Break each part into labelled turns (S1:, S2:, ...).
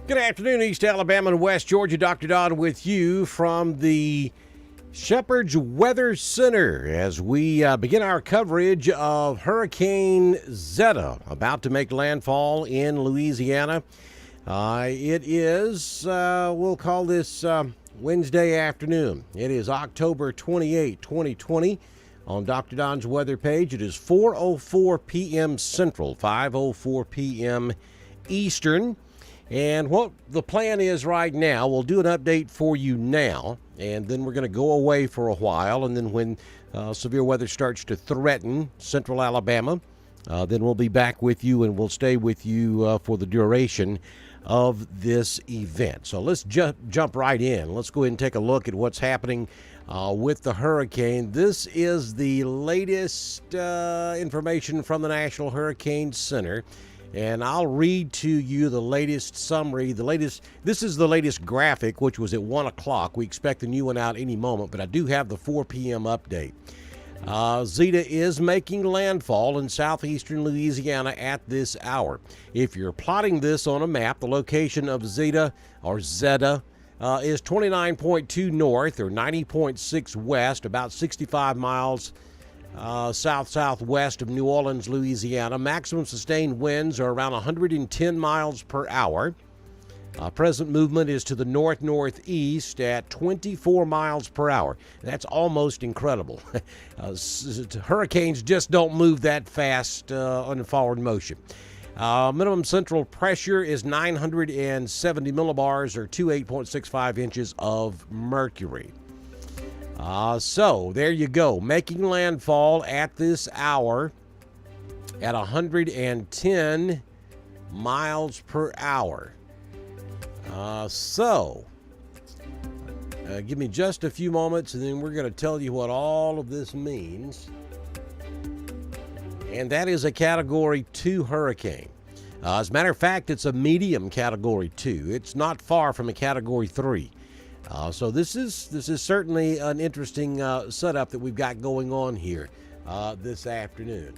S1: Good afternoon, East Alabama and West Georgia. Dr. Don with you from the Shepherd's Weather Center as we begin our coverage of Hurricane Zeta, about to make landfall in Louisiana. It is, we'll call this Wednesday afternoon. It is October 28, 2020. On Dr. Don's weather page, it is 4:04 p.m. Central, 5:04 p.m. Eastern. And what the plan is right now, we'll do an update for you now, and then we're going to go away for a while, and then when severe weather starts to threaten central Alabama, then we'll be back with you, and we'll stay with you for the duration of this event. So let's jump right in. Let's go ahead and take a look at what's happening with the hurricane. This is the latest information from the National Hurricane Center. And I'll read to you the latest summary. This is the latest graphic, which was at 1 o'clock. We expect the new one out any moment, but I do have the 4 p.m. update. Zeta is making landfall in southeastern Louisiana at this hour. If you're plotting this on a map, the location of Zeta is 29.2 north or 90.6 west, about 65 miles south-southwest of New Orleans, Louisiana. Maximum sustained winds are around 110 miles per hour. Present movement is to the north-northeast at 24 miles per hour. That's almost incredible. Hurricanes just don't move that fast on forward motion. Minimum central pressure is 970 millibars or 28.65 inches of mercury. So there you go, making landfall at this hour at 110 miles per hour. Give me just a few moments, and then we're going to tell you what all of this means. And that is a Category 2 hurricane. As a matter of fact, it's a medium Category 2. It's not far from a Category 3. So this is certainly an interesting setup that we've got going on here this afternoon.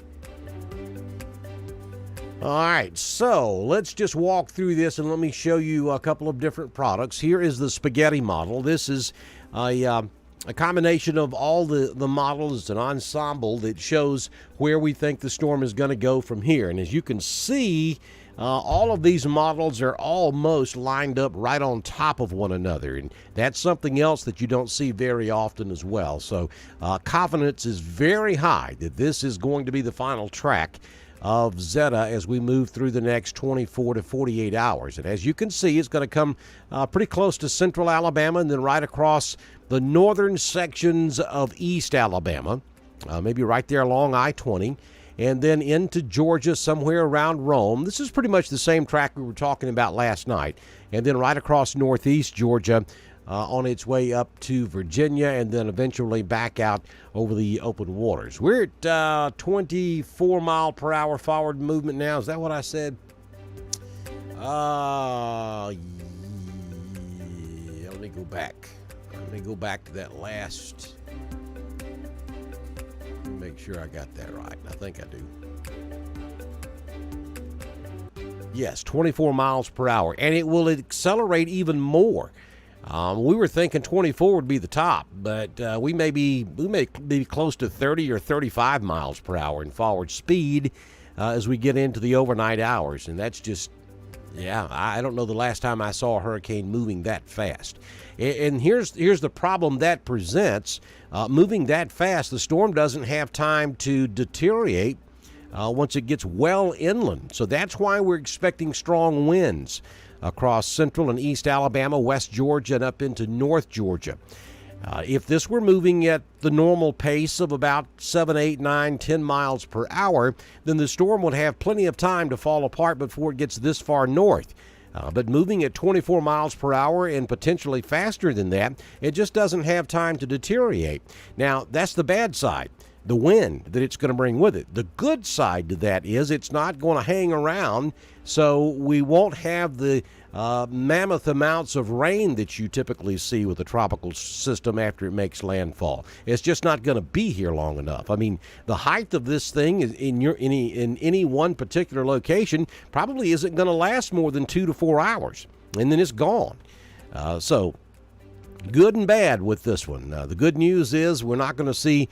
S1: All right, so let's just walk through this and let me show you a couple of different products. Here is the spaghetti model. This is a combination of all the models, an ensemble that shows where we think the storm is going to go from here. And as you can see, all of these models are almost lined up right on top of one another, and that's something else that you don't see very often as well. So confidence is very high that this is going to be the final track of Zeta as we move through the next 24 to 48 hours. And as you can see, it's going to come pretty close to central Alabama and then right across the northern sections of East Alabama, maybe right there along I-20. And then into Georgia, somewhere around Rome. This is pretty much the same track we were talking about last night. And then right across northeast Georgia on its way up to Virginia, and then eventually back out over the open waters. We're at 24 mile per hour forward movement now. Is that what I said? Yeah, let me go back. Let me go back to that last... Make sure I got that right. I think I do. Yes, 24 miles per hour, and it will accelerate even more. We were thinking 24 would be the top, but we may be close to 30 or 35 miles per hour in forward speed as we get into the overnight hours, and that's just, yeah, I don't know the last time I saw a hurricane moving that fast. And here's the problem that presents. Moving that fast, the storm doesn't have time to deteriorate once it gets well inland. So that's why we're expecting strong winds across central and east Alabama, west Georgia, and up into north Georgia. If this were moving at the normal pace of about 7, 8, 9, 10 miles per hour, then the storm would have plenty of time to fall apart before it gets this far north. But moving at 24 miles per hour and potentially faster than that, it just doesn't have time to deteriorate. Now, that's the bad side, the wind that it's going to bring with it. The good side to that is it's not going to hang around, so we won't have the mammoth amounts of rain that you typically see with a tropical system after it makes landfall. It's just not going to be here long enough. I mean, the height of this thing is in any one particular location probably isn't going to last more than 2 to 4 hours. and then it's gone. So good and bad with this one. The good news is we're not going to see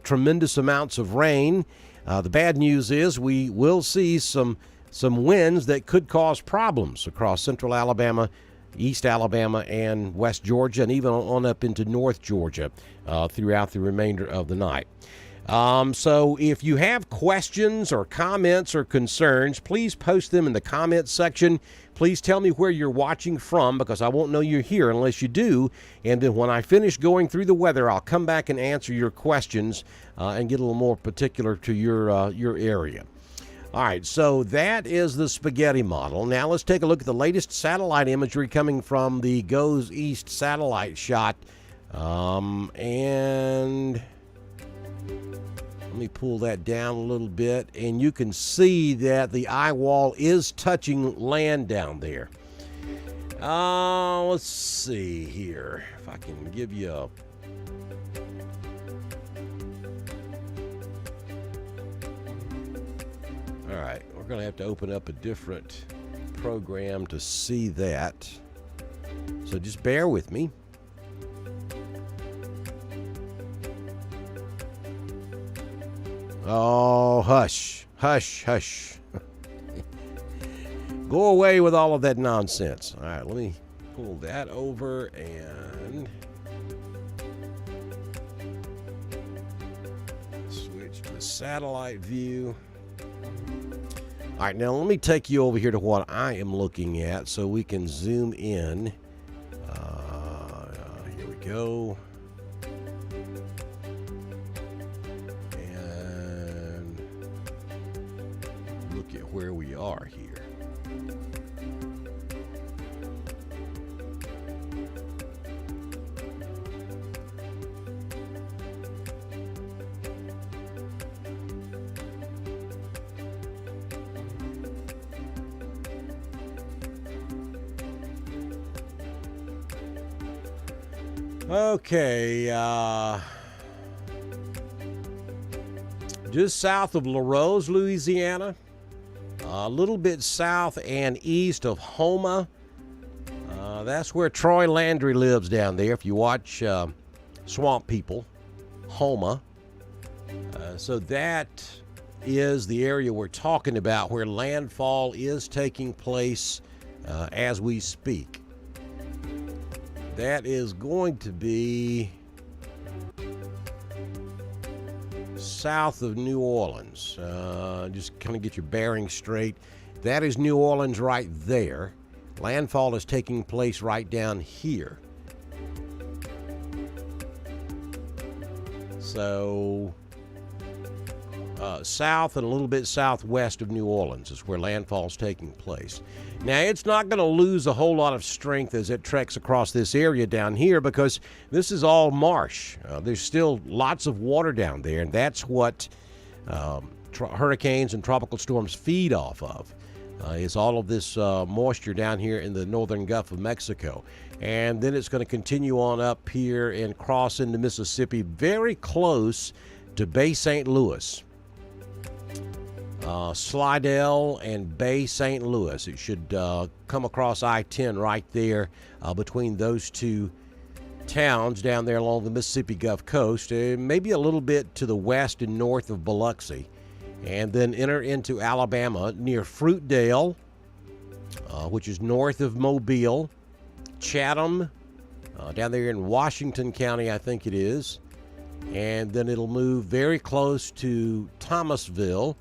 S1: tremendous amounts of rain. The bad news is we will see some winds that could cause problems across central Alabama, East Alabama, and West Georgia, and even on up into North Georgia throughout the remainder of the night. So if you have questions or comments or concerns, please post them in the comments section. Please tell me where you're watching from, because I won't know you're here unless you do. And then when I finish going through the weather, I'll come back and answer your questions and get a little more particular to your area. All right, so that is the spaghetti model. Now let's take a look at the latest satellite imagery coming from the Goes East satellite shot. And let me pull that down a little bit, and you can see that the eye wall is touching land down there. Let's see here if I can give you a... All right, we're going to have to open up a different program to see that. So just bear with me. Oh, hush, hush, hush. Go away with all of that nonsense. All right, let me pull that over and switch to satellite view. All right, now let me take you over here to what I am looking at so we can zoom in. Here we go. And look at where we are here. Okay, just south of LaRose, Louisiana, a little bit south and east of Houma. That's where Troy Landry lives down there. If you watch Swamp People, Houma. So that is the area we're talking about, where landfall is taking place as we speak. That is going to be south of New Orleans. Just kind of get your bearings straight. That is New Orleans right there. Landfall is taking place right down here. So south and a little bit southwest of New Orleans is where landfall is taking place. Now, it's not going to lose a whole lot of strength as it treks across this area down here, because this is all marsh. There's still lots of water down there, and that's what hurricanes and tropical storms feed off of, is all of this moisture down here in the northern Gulf of Mexico. And then it's going to continue on up here and cross into Mississippi, very close to Bay St. Louis. Slidell and Bay St. Louis. It should come across I-10 right there between those two towns down there along the Mississippi Gulf Coast, maybe a little bit to the west and north of Biloxi, and then enter into Alabama near Fruitdale, which is north of Mobile, Chatham, down there in Washington County, I think it is, and then it'll move very close to Thomasville.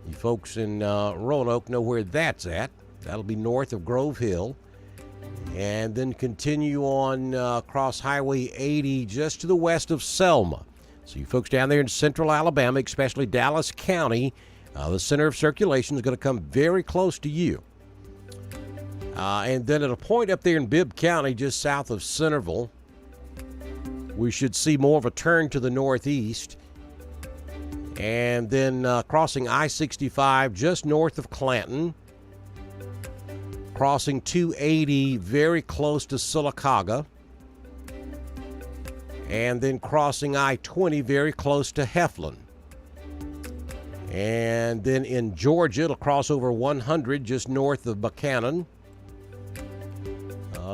S1: You folks in Roanoke know where that's at. That'll be north of Grove Hill. And then continue on across Highway 80 just to the west of Selma. So you folks down there in central Alabama, especially Dallas County, the center of circulation is going to come very close to you. And then at a point up there in Bibb County, just south of Centerville, we should see more of a turn to the northeast. And then crossing I-65 just north of Clanton, crossing 280 very close to Sylacauga, and then crossing I-20 very close to Heflin. And then in Georgia, it'll cross over 100 just north of Buchanan,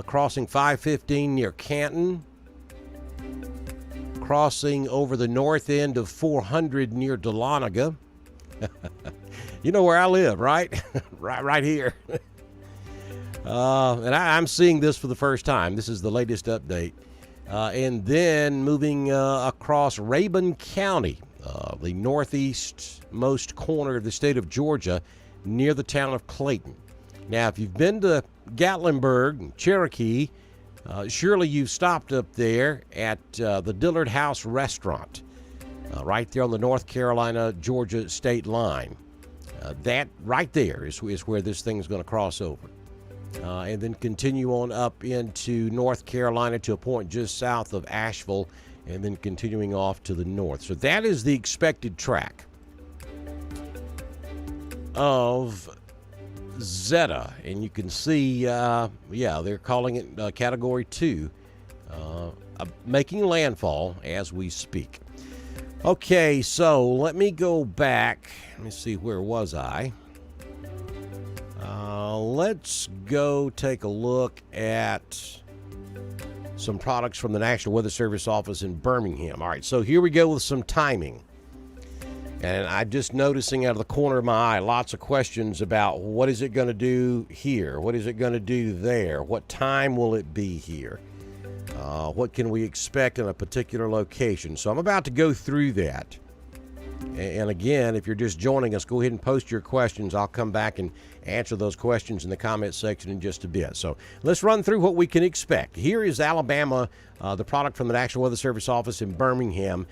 S1: crossing 515 near Canton, crossing over the north end of 400 near Dahlonega. You know where I live, right? right here. And I'm seeing this for the first time. This is the latest update. And then moving across Rabun County, the northeastmost corner of the state of Georgia, near the town of Clayton. Now, if you've been to Gatlinburg, Cherokee, surely you've stopped up there at the Dillard House Restaurant, right there on the North Carolina-Georgia state line. That right there is where this thing is going to cross over. And then continue on up into North Carolina to a point just south of Asheville, and then continuing off to the north. So that is the expected track of Zeta. And you can see, they're calling it Category 2, making landfall as we speak. Okay, so let me go back. Let me see, where was I? Let's go take a look at some products from the National Weather Service office in Birmingham. All right, so here we go with some timing. And I'm just noticing out of the corner of my eye lots of questions about what is it going to do here? What is it going to do there? What time will it be here? What can we expect in a particular location? So I'm about to go through that. And again, if you're just joining us, go ahead and post your questions. I'll come back and answer those questions in the comment section in just a bit. So let's run through what we can expect. Here is Alabama, the product from the National Weather Service office in Birmingham.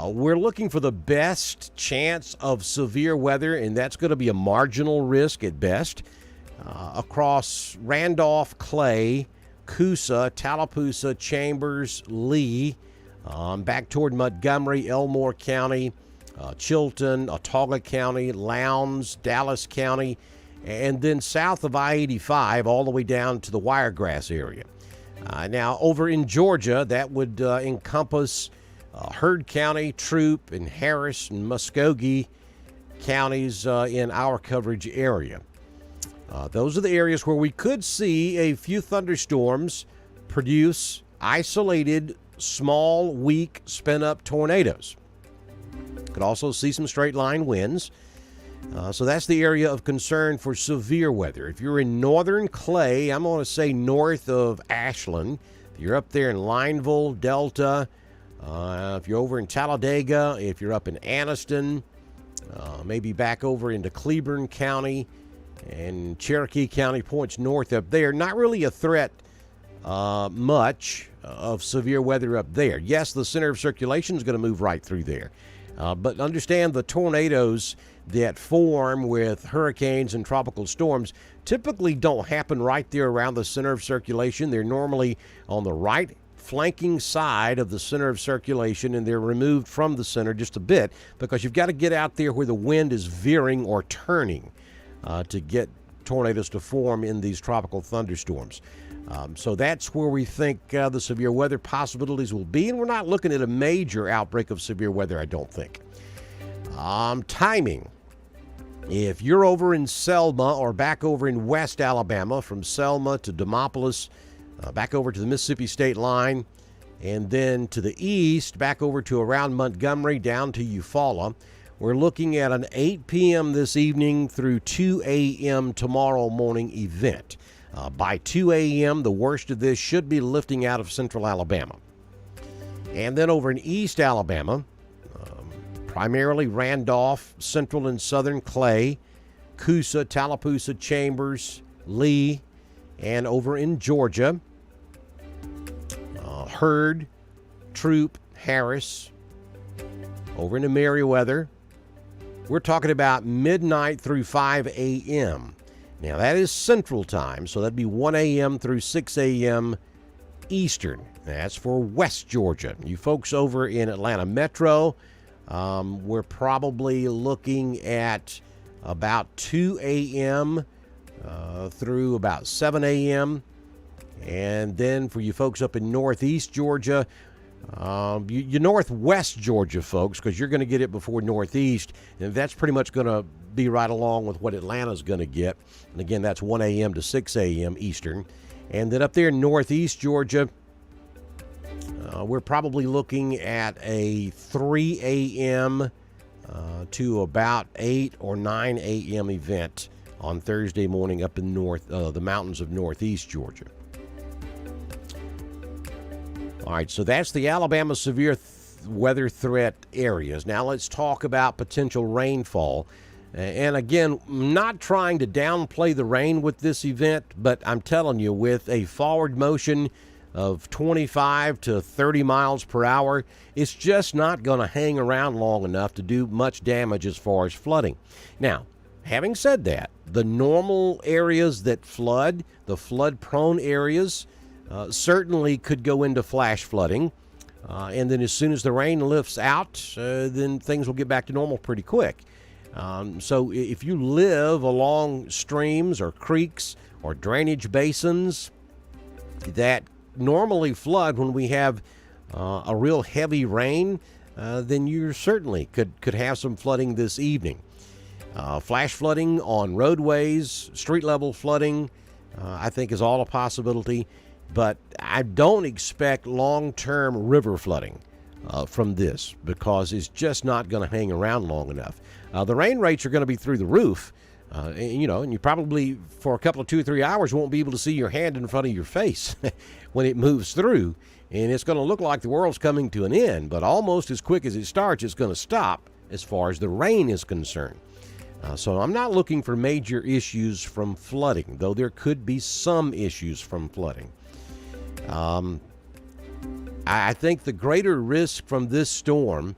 S1: We're looking for the best chance of severe weather, and that's going to be a marginal risk at best. Across Randolph, Clay, Coosa, Tallapoosa, Chambers, Lee, back toward Montgomery, Elmore County, Chilton, Autauga County, Lowndes, Dallas County, and then south of I-85 all the way down to the Wiregrass area. Now, over in Georgia, that would encompass Heard County, Troup, and Harris and Muskogee counties in our coverage area. Those are the areas where we could see a few thunderstorms produce isolated, small, weak, spin-up tornadoes. Could also see some straight-line winds. So that's the area of concern for severe weather. If you're in northern Clay, I'm going to say north of Ashland. If you're up there in Lineville, Delta, if you're over in Talladega, if you're up in Anniston, maybe back over into Cleburne County and Cherokee County, points north up there, not really a threat much of severe weather up there. Yes, the center of circulation is going to move right through there. But understand the tornadoes that form with hurricanes and tropical storms typically don't happen right there around the center of circulation. They're normally on the right flanking side of the center of circulation, and they're removed from the center just a bit because you've got to get out there where the wind is veering or turning to get tornadoes to form in these tropical thunderstorms. So that's where we think the severe weather possibilities will be, and we're not looking at a major outbreak of severe weather, I don't think. Timing. If you're over in Selma or back over in West Alabama, from Selma to Demopolis, back over to the Mississippi state line, and then to the east, back over to around Montgomery, down to Eufaula, we're looking at an 8 p.m. this evening through 2 a.m. tomorrow morning event. By 2 a.m., the worst of this should be lifting out of central Alabama. And then over in East Alabama, primarily Randolph, central and southern Clay, Coosa, Tallapoosa, Chambers, Lee, and over in Georgia, Heard, Troup, Harris, over into Meriwether. We're talking about midnight through 5 a.m. Now, that is Central Time, so that'd be 1 a.m. through 6 a.m. Eastern. That's for West Georgia. You folks over in Atlanta Metro, we're probably looking at about 2 a.m. Through about 7 a.m. And then for you folks up in Northeast Georgia, you Northwest Georgia folks, because you're going to get it before Northeast, and that's pretty much going to be right along with what Atlanta's going to get. And again, that's 1 a.m. to 6 a.m. Eastern. And then up there in northeast Georgia, we're probably looking at a 3 a.m. To about 8 or 9 a.m. event on Thursday morning up in the mountains of northeast Georgia. All right, so that's the Alabama severe weather threat areas. Now let's talk about potential rainfall. And again, not trying to downplay the rain with this event, but I'm telling you, with a forward motion of 25 to 30 miles per hour, it's just not going to hang around long enough to do much damage as far as flooding. Now, having said that, the normal areas that flood, the flood-prone areas, certainly could go into flash flooding. And then as soon as the rain lifts out, then things will get back to normal pretty quick. So if you live along streams or creeks or drainage basins that normally flood when we have a real heavy rain, then you certainly could have some flooding this evening. Flash flooding on roadways, street level flooding, I think is all a possibility, but I don't expect long-term river flooding from this because it's just not going to hang around long enough. The rain rates are going to be through the roof, and you probably for a couple of 2 or 3 hours won't be able to see your hand in front of your face when it moves through, and it's going to look like the world's coming to an end, but almost as quick as it starts, it's going to stop as far as the rain is concerned. So I'm not looking for major issues from flooding, though there could be some issues from flooding. I think the greater risk from this storm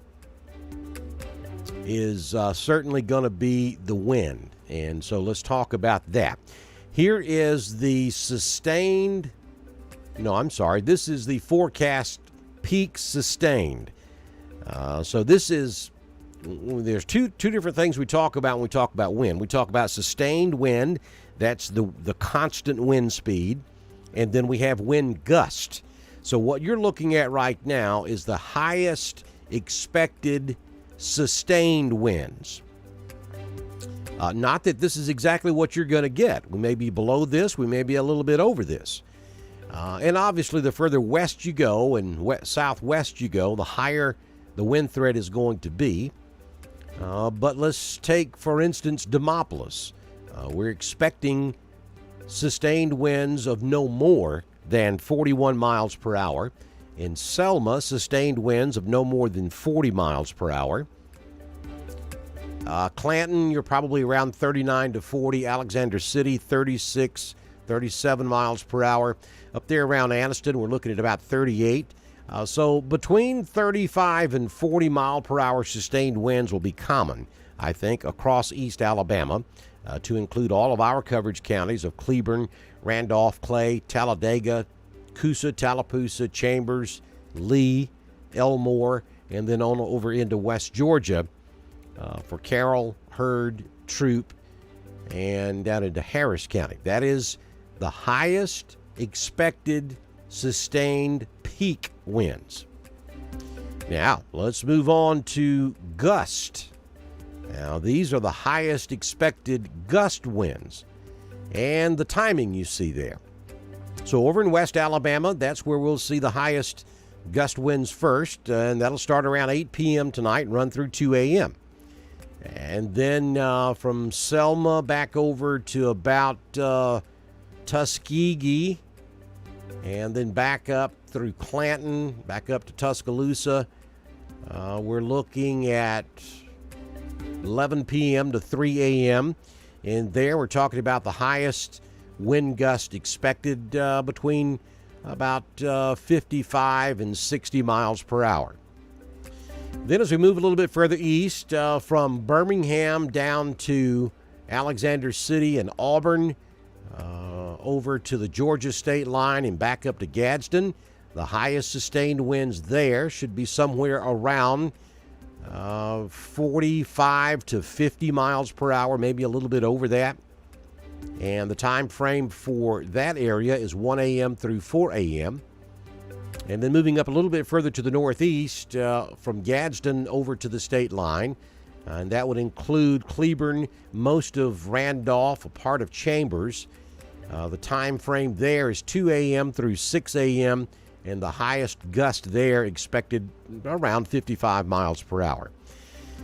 S1: is certainly going to be the wind. And so let's talk about that. Here is the this is the forecast peak sustained. So this is, there's two different things we talk about when we talk about wind. We talk about sustained wind, that's the constant wind speed, and then we have wind gust. So what you're looking at right now is the highest expected sustained winds. Not that this is exactly what you're going to get. We may be below this, we may be a little bit over this. And obviously the further west you go and southwest you go, the higher the wind threat is going to be. But let's take, for instance, Demopolis. We're expecting sustained winds of no more than 41 miles per hour. In Selma, sustained winds of no more than 40 miles per hour. Clanton, you're probably around 39 to 40. Alexander City, 36, 37 miles per hour. Up there around Anniston, we're looking at about 38. So between 35 and 40 mile per hour sustained winds will be common, I think, across East Alabama, to include all of our coverage counties of Cleburne, Randolph, Clay, Talladega, Coosa, Tallapoosa, Chambers, Lee, Elmore, and then on over into West Georgia for Carroll, Heard, Troup, and down into Harris County. That is the highest expected sustained peak winds. Now, let's move on to gust. Now, these are the highest expected gust winds and the timing you see there. So over in West Alabama, that's where we'll see the highest gust winds first, and that'll start around 8 p.m. tonight and run through 2 a.m. And then from Selma back over to about Tuskegee, and then back up through Clanton, back up to Tuscaloosa. We're looking at 11 p.m. to 3 a.m. And there we're talking about the highest wind gust expected between about 55 and 60 miles per hour. Then as we move a little bit further east, from Birmingham down to Alexander City and Auburn, over to the Georgia state line and back up to Gadsden, the highest sustained winds there should be somewhere around 45 to 50 miles per hour, maybe a little bit over that. And the time frame for that area is 1 a.m. through 4 a.m. And then moving up a little bit further to the northeast, from Gadsden over to the state line, and that would include Cleburne, most of Randolph, a part of Chambers, The time frame there is 2 a.m. through 6 a.m., and the highest gust there expected around 55 miles per hour.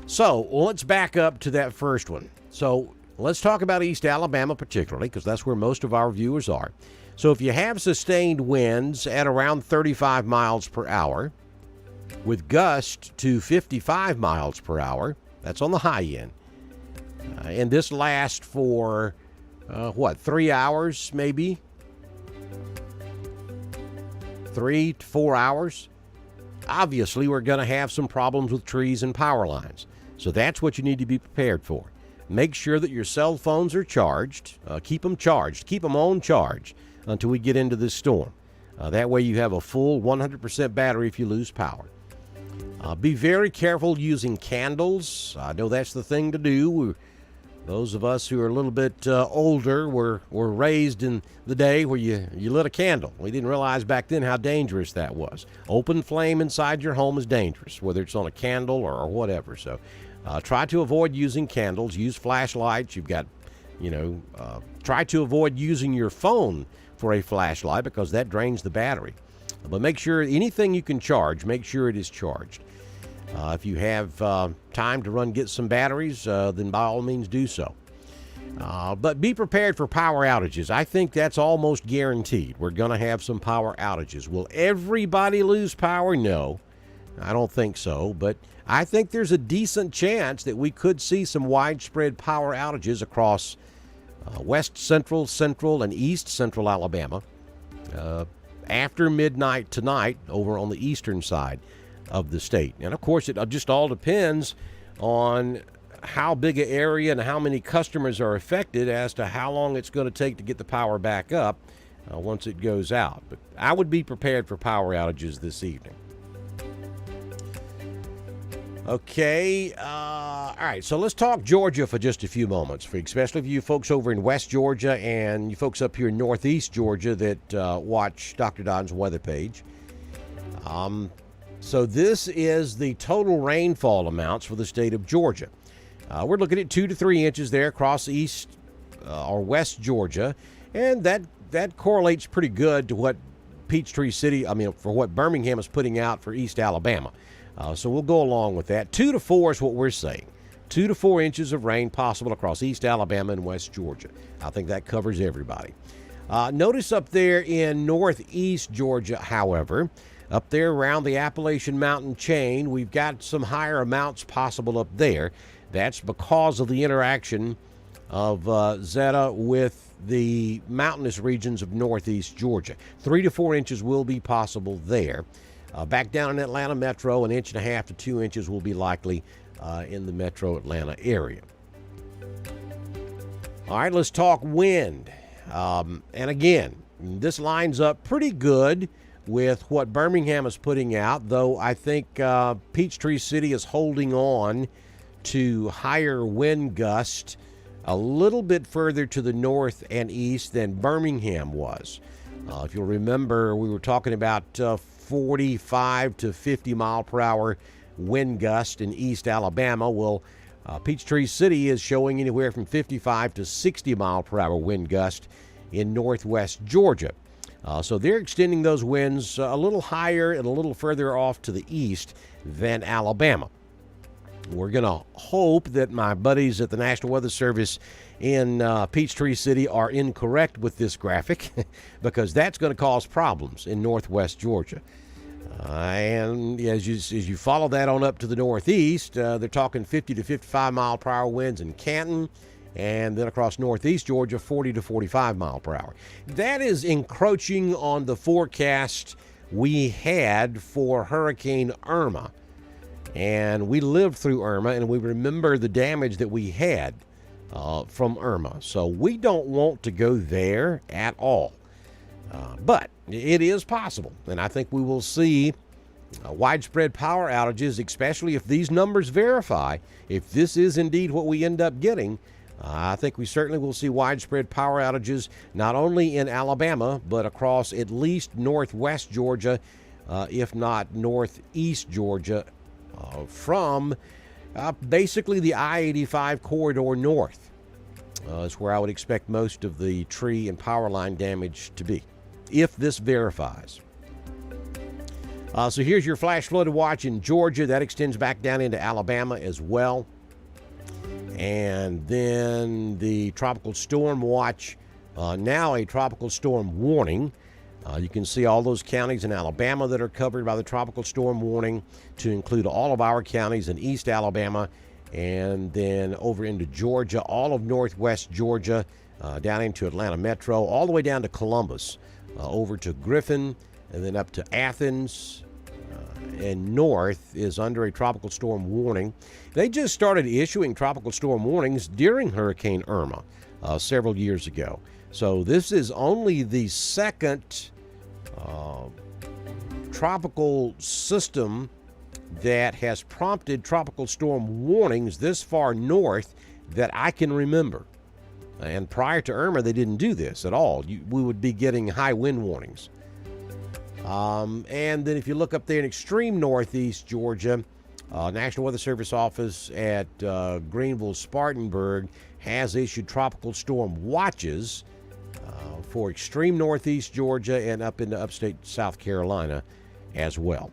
S1: So let's back up to that first one. So let's talk about East Alabama particularly, because that's where most of our viewers are. So if you have sustained winds at around 35 miles per hour with gust to 55 miles per hour, that's on the high end. And this lasts for, 3 hours maybe? 3 to 4 hours? Obviously, we're going to have some problems with trees and power lines. So that's what you need to be prepared for. Make sure that your cell phones are charged. Keep them charged. Keep them on charge until we get into this storm. That way you have a full 100% battery if you lose power. Be very careful using candles. I know that's the thing to do. Those of us who are a little bit older were raised in the day where you lit a candle. We didn't realize back then how dangerous that was. Open flame inside your home is dangerous, whether it's on a candle or whatever. So try to avoid using candles. Use flashlights. You've got, try to avoid using your phone for a flashlight because that drains the battery. But make sure anything you can charge, make sure it is charged. If you have time to get some batteries, then by all means do so. But be prepared for power outages. I think that's almost guaranteed. We're going to have some power outages. Will everybody lose power? No, I don't think so. But I think there's a decent chance that we could see some widespread power outages across west central, and east central Alabama after midnight tonight over on the eastern side of the state. And of course, it just all depends on how big an area and how many customers are affected as to how long it's going to take to get the power back up once it goes out. But I would be prepared for power outages this evening. Okay, all right, so let's talk Georgia for just a few moments, especially for you folks over in West Georgia and you folks up here in Northeast Georgia that watch Dr. Don's weather page. So this is the total rainfall amounts for the state of Georgia. We're looking at 2 to 3 inches there across east or west Georgia, and that correlates pretty good to what for what Birmingham is putting out for East Alabama. So we'll go along with that. 2 to 4 is what we're saying. 2 to 4 inches of rain possible across East Alabama and West Georgia. I think that covers everybody. Notice up there in Northeast Georgia, however, up there around the Appalachian Mountain chain, we've got some higher amounts possible up there. That's because of the interaction of Zeta with the mountainous regions of Northeast Georgia. 3 to 4 inches will be possible there. Back down in Atlanta Metro, 1.5 to 2 inches will be likely in the Metro Atlanta area. All right, let's talk wind. And again, this lines up pretty good with what Birmingham is putting out, though I think Peachtree City is holding on to higher wind gust a little bit further to the north and east than Birmingham was. If you'll remember, we were talking about 45 to 50 mile per hour wind gust in East Alabama. Well, Peachtree City is showing anywhere from 55 to 60 mile per hour wind gust in northwest Georgia. So they're extending those winds a little higher and a little further off to the east than Alabama. We're going to hope that my buddies at the National Weather Service in Peachtree City are incorrect with this graphic because that's going to cause problems in northwest Georgia. And as you follow that on up to the northeast, they're talking 50 to 55 mile per hour winds in Canton, and then across northeast Georgia, 40 to 45 mile per hour. That is encroaching on the forecast we had for Hurricane Irma. And we lived through Irma, and we remember the damage that we had from Irma. So we don't want to go there at all. But it is possible, and I think we will see widespread power outages, especially if these numbers verify. If this is indeed what we end up getting, I think we certainly will see widespread power outages, not only in Alabama, but across at least northwest Georgia, if not northeast Georgia, from basically the I-85 corridor north. is where I would expect most of the tree and power line damage to be, if this verifies. So here's your flash flooded watch in Georgia. That extends back down into Alabama as well. And then the tropical storm watch, now a tropical storm warning. You can see all those counties in Alabama that are covered by the tropical storm warning, to include all of our counties in East Alabama, and then over into Georgia, all of northwest Georgia, down into Atlanta Metro, all the way down to Columbus, over to Griffin, and then up to Athens, and north is under a tropical storm warning. They just started issuing tropical storm warnings during Hurricane Irma several years ago. So this is only the second tropical system that has prompted tropical storm warnings this far north that I can remember. And prior to Irma, they didn't do this at all. We would be getting high wind warnings. And then if you look up there in extreme northeast Georgia, National Weather Service office at Greenville, Spartanburg has issued tropical storm watches for extreme northeast Georgia and up into upstate South Carolina as well.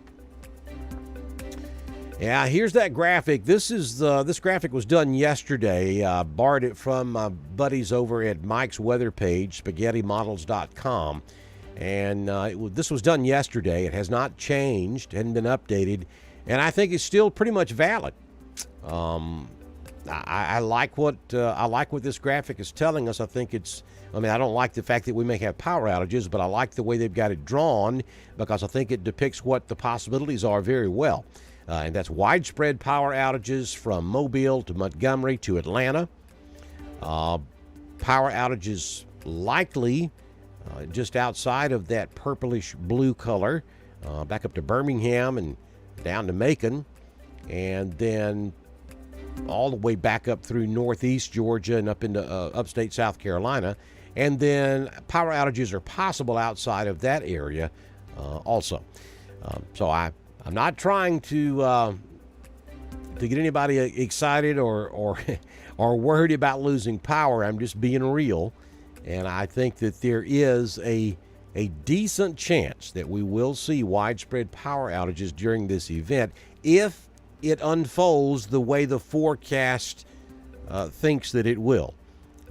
S1: Yeah, here's that graphic. This graphic was done yesterday. Borrowed it from my buddies over at Mike's weather page, spaghettymodels.com. And this was done yesterday. It has not changed, hadn't been updated, and I think it's still pretty much valid. I like what this graphic is telling us. I think I don't like the fact that we may have power outages, but I like the way they've got it drawn, because I think it depicts what the possibilities are very well. And that's widespread power outages from Mobile to Montgomery to Atlanta. Power outages likely just outside of that purplish blue color, back up to Birmingham and down to Macon, and then all the way back up through northeast Georgia and up into upstate South Carolina. And then power outages are possible outside of that area also. So I'm not trying to get anybody excited or worried about losing power. I'm just being real. And I think that there is a decent chance that we will see widespread power outages during this event if it unfolds the way the forecast thinks that it will.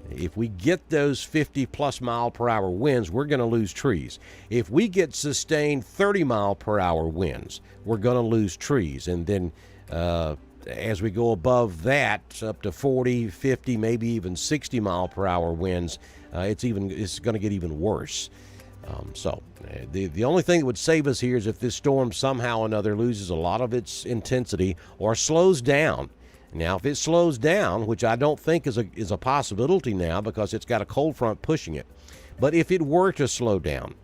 S1: If we get those 50-plus mile-per-hour winds, we're going to lose trees. If we get sustained 30-mile-per-hour winds, we're going to lose trees. And then as we go above that, up to 40, 50, maybe even 60-mile-per-hour winds, it's going to get even worse. So the only thing that would save us here is if this storm somehow or another loses a lot of its intensity or slows down. Now, if it slows down, which I don't think is a possibility now because it's got a cold front pushing it, but if it were to slow down,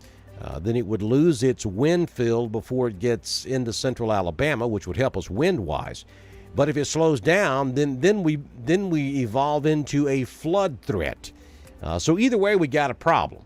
S1: then it would lose its wind field before it gets into central Alabama, which would help us wind-wise. But if it slows down, then we evolve into a flood threat. So either way, we got a problem.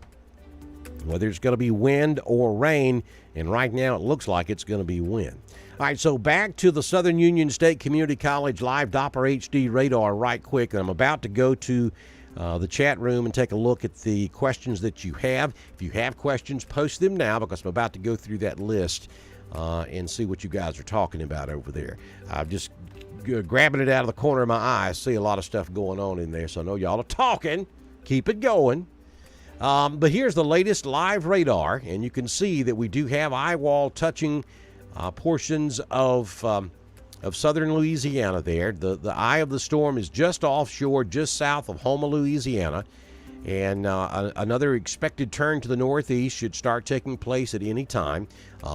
S1: Whether it's going to be wind or rain, and right now it looks like it's going to be wind. All right, so back to the Southern Union State Community College live Doppler HD radar right quick. And I'm about to go to the chat room and take a look at the questions that you have. If you have questions, post them now because I'm about to go through that list and see what you guys are talking about over there. I'm just grabbing it out of the corner of my eye. I see a lot of stuff going on in there, so I know y'all are talking. Keep it going. But here's the latest live radar, and you can see that we do have eye wall touching portions of southern Louisiana there. The eye of the storm is just offshore, just south of Houma, Louisiana. And another expected turn to the northeast should start taking place at any time.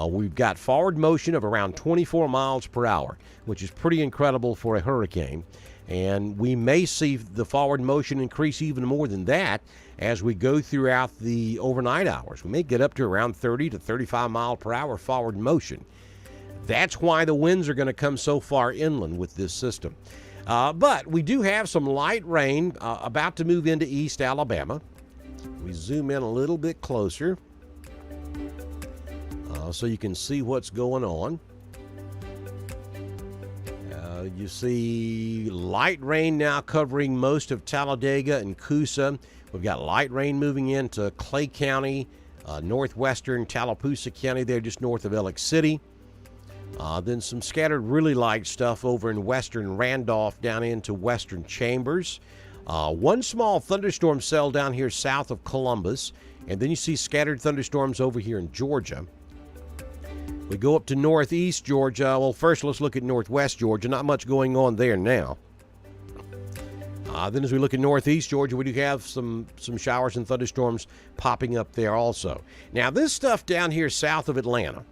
S1: We've got forward motion of around 24 miles per hour, which is pretty incredible for a hurricane. And we may see the forward motion increase even more than that as we go throughout the overnight hours. We may get up to around 30 to 35 mile per hour forward motion. That's why the winds are going to come so far inland with this system. But we do have some light rain about to move into East Alabama. We zoom in a little bit closer so you can see what's going on. You see light rain now covering most of Talladega and Coosa. We've got light rain moving into Clay County, northwestern Tallapoosa County there just north of Ellick City. Then some scattered really light stuff over in western Randolph down into western Chambers. One small thunderstorm cell down here south of Columbus. And then you see scattered thunderstorms over here in Georgia. We go up to northeast Georgia. Well, first let's look at northwest Georgia. Not much going on there now. Then as we look at northeast Georgia, we do have some showers and thunderstorms popping up there also. Now this stuff down here south of Atlanta,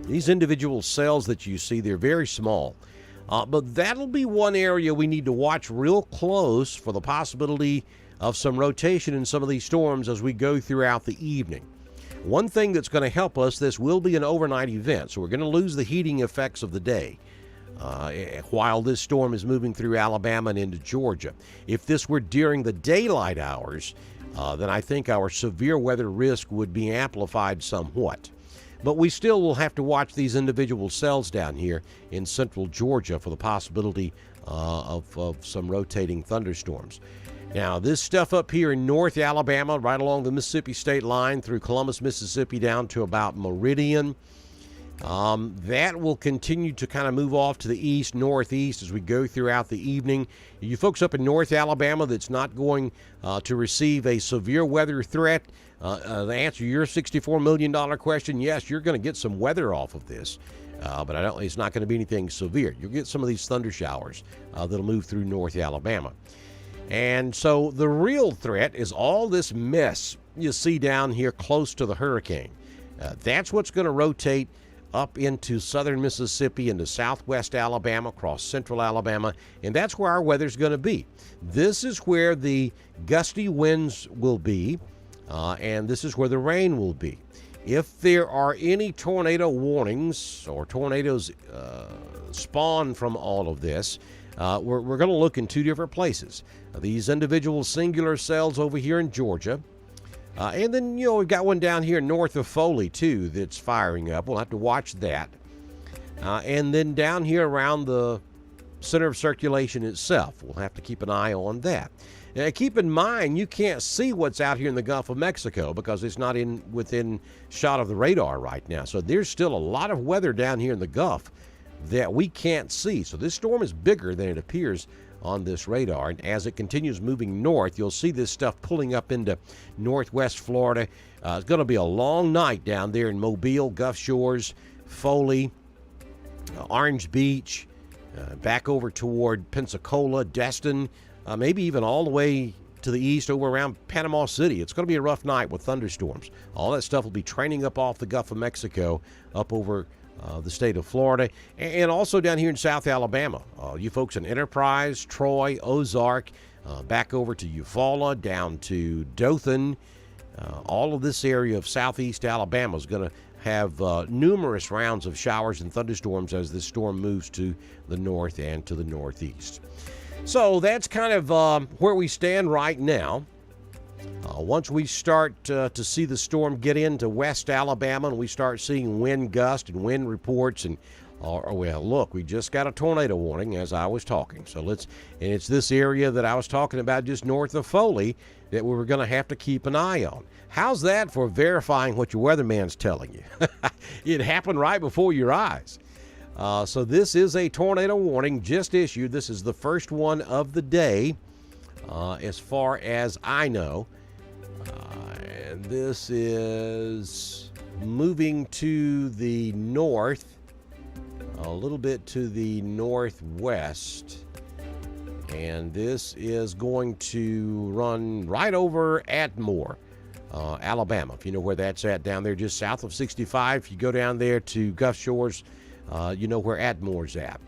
S1: these individual cells that you see, they're very small. But that'll be one area we need to watch real close for the possibility of some rotation in some of these storms as we go throughout the evening. One thing that's going to help us, this will be an overnight event, so we're going to lose the heating effects of the day while this storm is moving through Alabama and into Georgia. If this were during the daylight hours, then I think our severe weather risk would be amplified somewhat. But we still will have to watch these individual cells down here in central Georgia for the possibility of some rotating thunderstorms. Now, this stuff up here in North Alabama, right along the Mississippi state line through Columbus, Mississippi, down to about Meridian, that will continue to kind of move off to the east, northeast as we go throughout the evening. You folks up in North Alabama that's not going to receive a severe weather threat, to answer your $64 million question, yes, you're going to get some weather off of this. But it's not going to be anything severe. You'll get some of these thunder showers that'll move through North Alabama. And so the real threat is all this mess you see down here close to the hurricane. That's what's going to rotate up into southern Mississippi, into southwest Alabama, across central Alabama, and that's where our weather's going to be. This is where the gusty winds will be, and this is where the rain will be. If there are any tornado warnings or tornadoes spawn from all of this, we're going to look in two different places. These individual singular cells over here in Georgia. And then, we've got one down here north of Foley, too, that's firing up. We'll have to watch that. And then down here around the center of circulation itself, we'll have to keep an eye on that. Now, keep in mind, you can't see what's out here in the Gulf of Mexico because it's not within shot of the radar right now. So there's still a lot of weather down here in the Gulf that we can't see. So this storm is bigger than it appears on this radar, and as it continues moving north, you'll see this stuff pulling up into northwest Florida. It's going to be a long night down there in Mobile, Gulf Shores, Foley, Orange Beach, back over toward Pensacola, Destin, maybe even all the way to the east over around Panama City. It's going to be a rough night with thunderstorms. All that stuff will be training up off the Gulf of Mexico up over the state of Florida, and also down here in South Alabama. You folks in Enterprise, Troy, Ozark, back over to Eufaula, down to Dothan. All of this area of southeast Alabama is going to have numerous rounds of showers and thunderstorms as this storm moves to the north and to the northeast. So that's kind of where we stand right now. Once we start to see the storm get into West Alabama and we start seeing wind gust and wind reports, and well, look, we just got a tornado warning as I was talking. So and it's this area that I was talking about just north of Foley that we were going to have to keep an eye on. How's that for verifying what your weatherman's telling you? It happened right before your eyes. So this is a tornado warning just issued. This is the first one of the day. As far as I know, and this is moving to the north, a little bit to the northwest, and this is going to run right over Atmore, Alabama, if you know where that's at, down there just south of 65. If you go down there to Gulf Shores, you know where Atmore's at.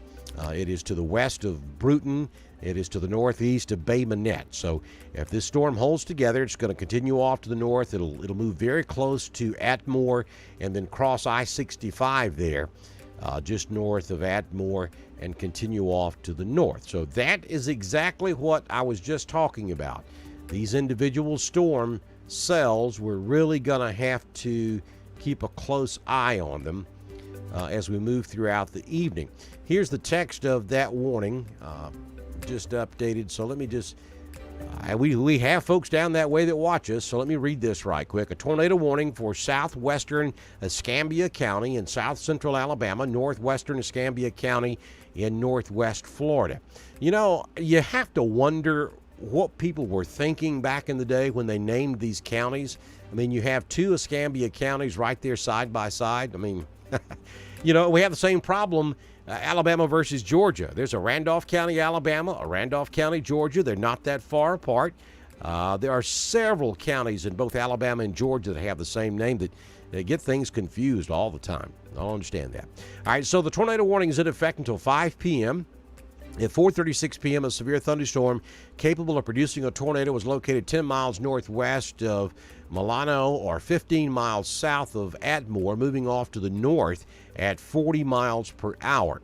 S1: It is to the west of Bruton. It is to the northeast of Bay Minette. So if this storm holds together, it's going to continue off to the north. It'll move very close to Atmore and then cross I-65 there, just north of Atmore, and continue off to the north. So that is exactly what I was just talking about. These individual storm cells, we're really going to have to keep a close eye on them. as we move throughout the evening. Here's the text of that warning, just updated. So let me just, we have folks down that way that watch us, so let me read this right quick. A tornado warning for southwestern Escambia County in south central Alabama, northwestern Escambia County in northwest Florida. You know, you have to wonder what people were thinking back in the day when they named these counties. I mean, you have two Escambia counties right there side by side. I mean, you know, we have the same problem, Alabama versus Georgia. There's a Randolph County, Alabama, a Randolph County, Georgia. They're not that far apart. There are several counties in both Alabama and Georgia that have the same name that they get things confused all the time. I don't understand that. All right, so the tornado warning is in effect until 5 p.m. At 4:36 p.m., a severe thunderstorm capable of producing a tornado was located 10 miles northwest of Milano or 15 miles south of Atmore, moving off to the north at 40 miles per hour.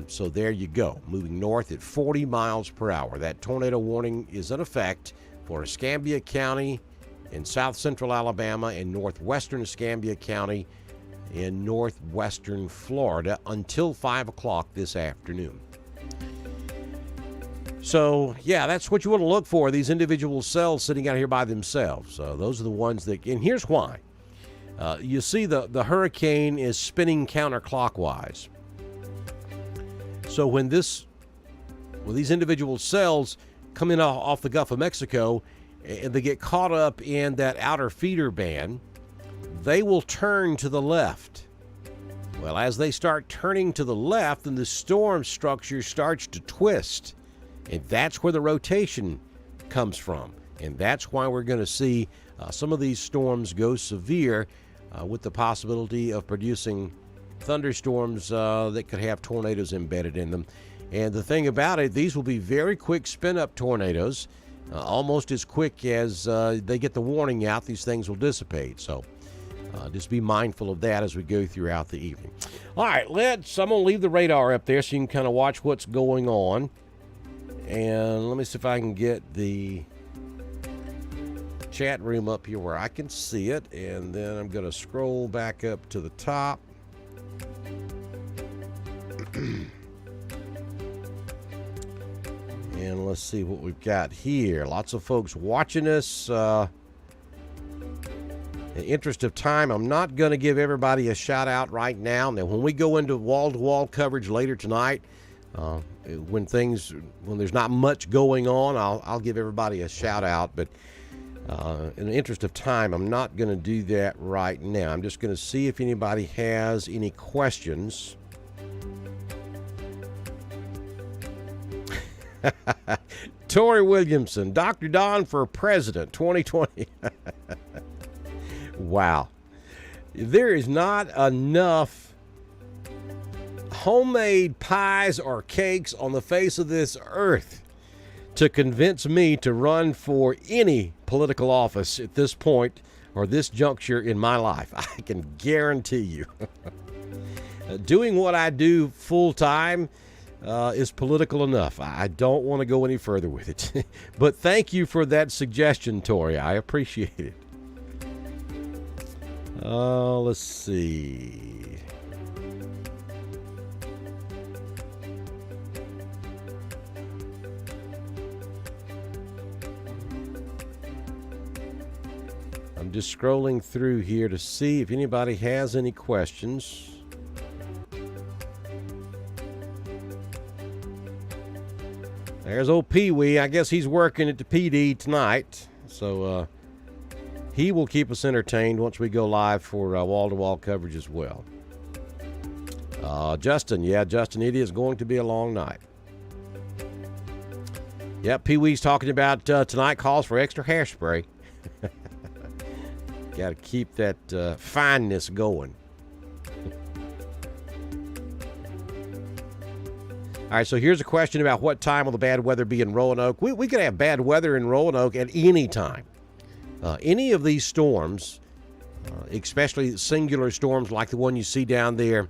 S1: So there you go, moving north at 40 miles per hour. That tornado warning is in effect for Escambia County in south central Alabama and northwestern Escambia County in northwestern Florida until 5 o'clock this afternoon. So, yeah, that's what you want to look for, these individual cells sitting out here by themselves. Those are the ones that, and here's why. You see the hurricane is spinning counterclockwise. So when these individual cells come in off the Gulf of Mexico and they get caught up in that outer feeder band, they will turn to the left. Well, as they start turning to the left, then the storm structure starts to twist. And that's where the rotation comes from. And that's why we're going to see some of these storms go severe with the possibility of producing thunderstorms that could have tornadoes embedded in them. And the thing about it, these will be very quick spin-up tornadoes. Almost as quick as they get the warning out, these things will dissipate. So just be mindful of that as we go throughout the evening. All right, I'm going to leave the radar up there so you can kind of watch what's going on. And let me see if I can get the chat room up here where I can see it. And then I'm going to scroll back up to the top. And let's see what we've got here. Lots of folks watching us. In the interest of time, I'm not going to give everybody a shout out right now. Now, when we go into wall-to-wall coverage later tonight, when there's not much going on, I'll give everybody a shout out. But in the interest of time, I'm not going to do that right now. I'm just going to see if anybody has any questions. Tori Williamson, Dr. Don for President 2020. Wow. There is not enough homemade pies or cakes on the face of this earth to convince me to run for any political office at this point or this juncture in my life. I can guarantee you. Doing what I do full time is political enough. I don't want to go any further with it. But thank you for that suggestion, Tori. I appreciate it. Let's see. I'm just scrolling through here to see if anybody has any questions. There's old Pee-wee. I guess he's working at the PD tonight. So he will keep us entertained once we go live for wall-to-wall coverage as well. Justin, it is going to be a long night. Yep, Pee-wee's talking about tonight calls for extra hairspray. Got to keep that fineness going. All right, so here's a question about what time will the bad weather be in Roanoke. We could have bad weather in Roanoke at any time. Any of these storms, especially singular storms like the one you see down there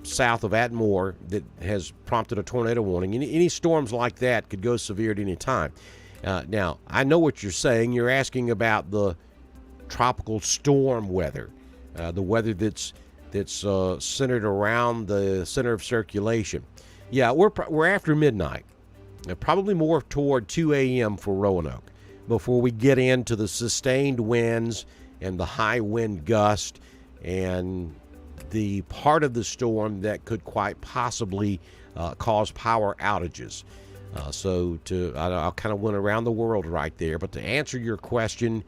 S1: south of Atmore that has prompted a tornado warning, any storms like that could go severe at any time. Now, I know what you're saying. You're asking about the tropical storm weather. the weather that's centered around the center of circulation. Yeah, we're after midnight, probably more toward 2 a.m. for Roanoke before we get into the sustained winds and the high wind gust and the part of the storm that could quite possibly cause power outages. I kind of went around the world right there. But to answer your question,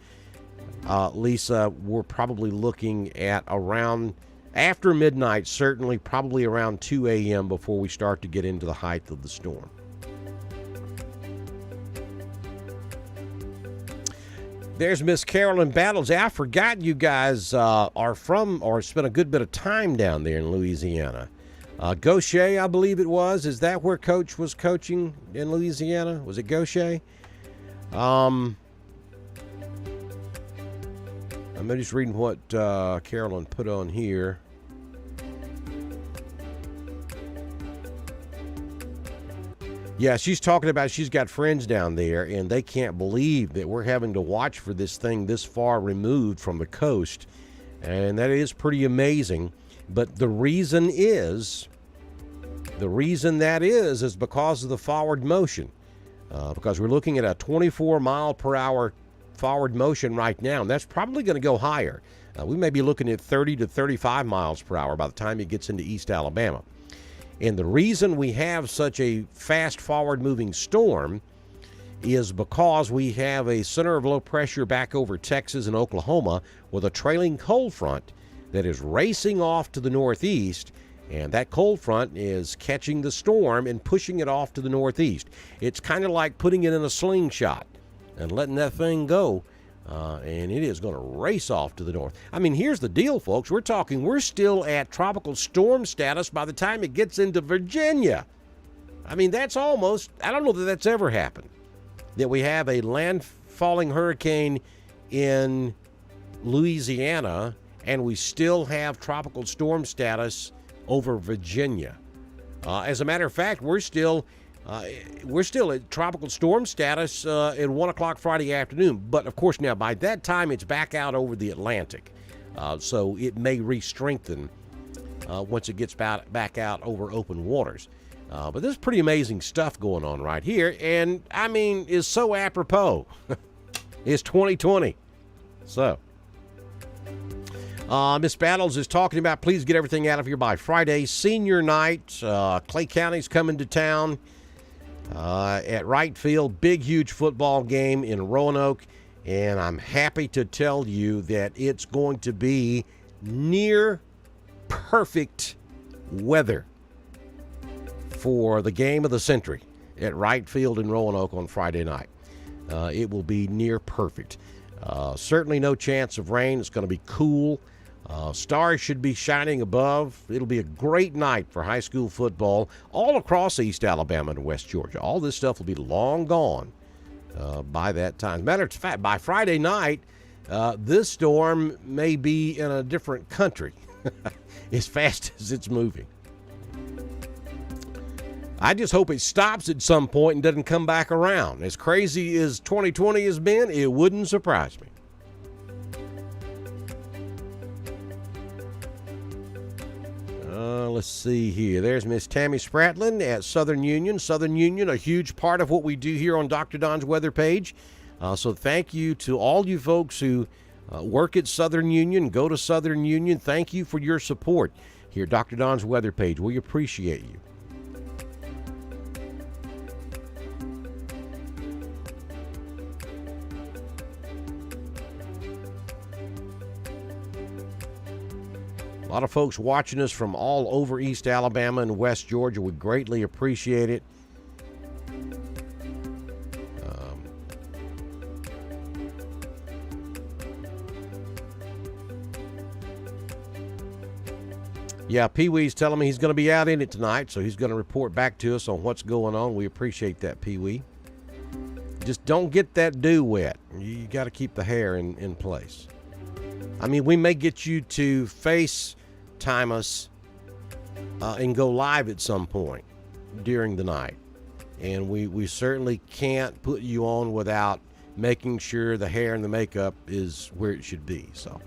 S1: Lisa, we're probably looking at around after midnight, certainly probably around 2 a.m. before we start to get into the height of the storm. There's Miss Carolyn Battles. I forgot you guys are from or spent a good bit of time down there in Louisiana. Gaucher, I believe it was. Is that where Coach was coaching in Louisiana? Was it Gaucher? I'm just reading what Carolyn put on here. Yeah, she's talking about she's got friends down there, and they can't believe that we're having to watch for this thing this far removed from the coast, and that is pretty amazing. But the reason that is because of the forward motion, because we're looking at a 24 mile per hour forward motion right now, and that's probably going to go higher. We may be looking at 30 to 35 miles per hour by the time it gets into East Alabama. And the reason we have such a fast forward-moving storm is because we have a center of low pressure back over Texas and Oklahoma with a trailing cold front that is racing off to the northeast, and that cold front is catching the storm and pushing it off to the northeast. It's kind of like putting it in a slingshot and letting that thing go, and it is going to race off to the north. I mean, here's the deal, folks. We're still at tropical storm status by the time it gets into Virginia. I mean, that's almost, I don't know that that's ever happened, that we have a landfalling hurricane in Louisiana and we still have tropical storm status over Virginia. As a matter of fact, we're still at tropical storm status at 1 o'clock Friday afternoon. But, of course, now by that time, it's back out over the Atlantic. So it may re-strengthen once it gets back out over open waters. But there's pretty amazing stuff going on right here. And, I mean, is so apropos. It's 2020. So, Miss Battles is talking about please get everything out of here by Friday. Senior night. Clay County's coming to town. At right field, big, huge football game in Roanoke, and I'm happy to tell you that it's going to be near perfect weather for the game of the century at right field in Roanoke on Friday night. It will be near perfect. Certainly no chance of rain. It's going to be cool. Stars should be shining above. It'll be a great night for high school football all across East Alabama and West Georgia. All this stuff will be long gone by that time. Matter of fact, by Friday night, this storm may be in a different country as fast as it's moving. I just hope it stops at some point and doesn't come back around. As crazy as 2020 has been, it wouldn't surprise me. Let's see here. There's Miss Tammy Spratlin at Southern Union. Southern Union, a huge part of what we do here on Dr. Don's weather page. So thank you to all you folks who work at Southern Union, go to Southern Union. Thank you for your support here at Dr. Don's weather page. We appreciate you. A lot of folks watching us from all over East Alabama and West Georgia. We greatly appreciate it. Yeah, Pee-wee's telling me he's going to be out in it tonight, so he's going to report back to us on what's going on. We appreciate that, Pee-wee. Just don't get that dew wet. You got to keep the hair in place. I mean, we may get you to FaceTime us and go live at some point during the night. And we certainly can't put you on without making sure the hair and the makeup is where it should be. So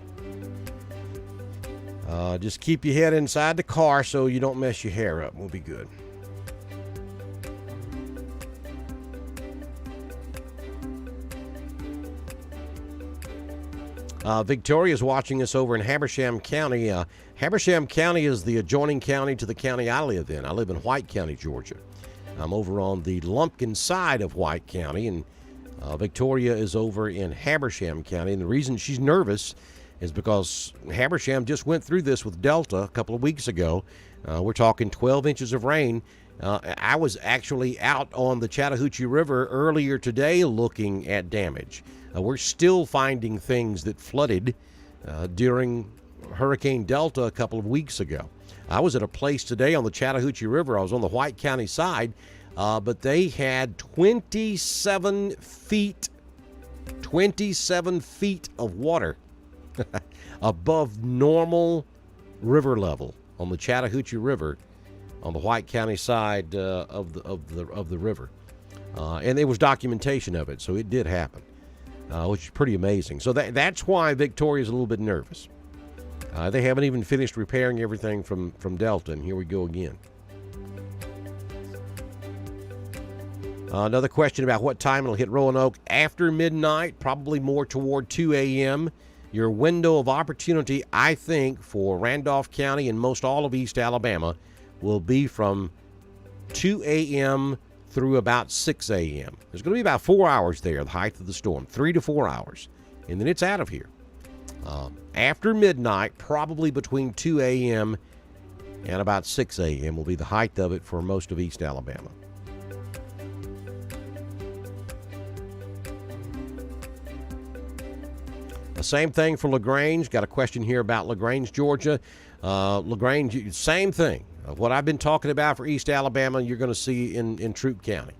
S1: Just keep your head inside the car so you don't mess your hair up. We'll be good. Victoria is watching us over in Habersham County. Habersham County is the adjoining county to the county I live in. I live in White County, Georgia. I'm over on the Lumpkin side of White County, and Victoria is over in Habersham County. And the reason she's nervous is because Habersham just went through this with Delta a couple of weeks ago. We're talking 12 inches of rain. I was actually out on the Chattahoochee River earlier today looking at damage. We're still finding things that flooded during Hurricane Delta a couple of weeks ago. I was at a place today on the Chattahoochee River. I was on the White County side, but they had 27 feet of water above normal river level on the Chattahoochee River on the White County side of the river. And there was documentation of it, so it did happen. Which is pretty amazing. So that's why Victoria's a little bit nervous. They haven't even finished repairing everything from Delta, and here we go again. Another question about what time it'll hit Roanoke. After midnight, probably more toward 2 a.m. Your window of opportunity, I think, for Randolph County and most all of East Alabama will be from 2 a.m. through about 6 a.m. There's going to be about 4 hours there, the height of the storm, 3 to 4 hours, and then it's out of here. After midnight, probably between 2 a.m. and about 6 a.m. will be the height of it for most of East Alabama. The same thing for LaGrange. Got a question here about LaGrange, Georgia. LaGrange, same thing. What I've been talking about for East Alabama, you're going to see in Troup County.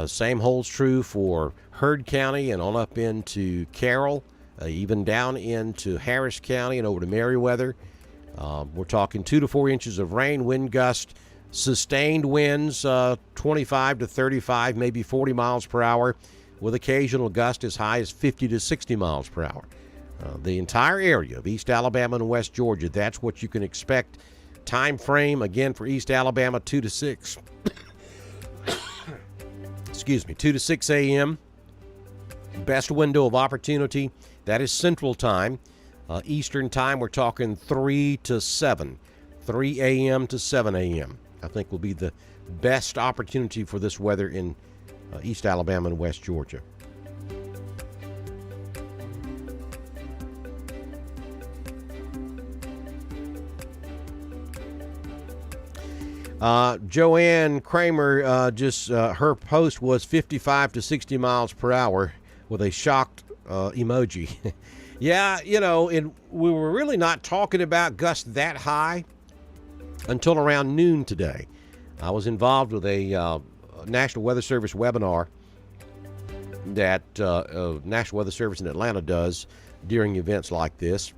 S1: Same holds true for Heard County and on up into Carroll, even down into Harris County and over to Meriwether. We're talking 2 to 4 inches of rain, wind gust, sustained winds, 25 to 35, maybe 40 miles per hour, with occasional gust as high as 50 to 60 miles per hour. The entire area of East Alabama and West Georgia, that's what you can expect. Time frame, again, for East Alabama, 2 to 6. Excuse me, 2 to 6 a.m. Best window of opportunity, that is Central Time. Eastern Time, we're talking 3 to 7. 3 a.m. to 7 a.m. I think will be the best opportunity for this weather in East Alabama and West Georgia. Joanne Kramer, her post was 55 to 60 miles per hour with a shocked emoji. Yeah, and we were really not talking about gusts that high until around noon today. I was involved with a National Weather Service webinar that National Weather Service in Atlanta does during events like this.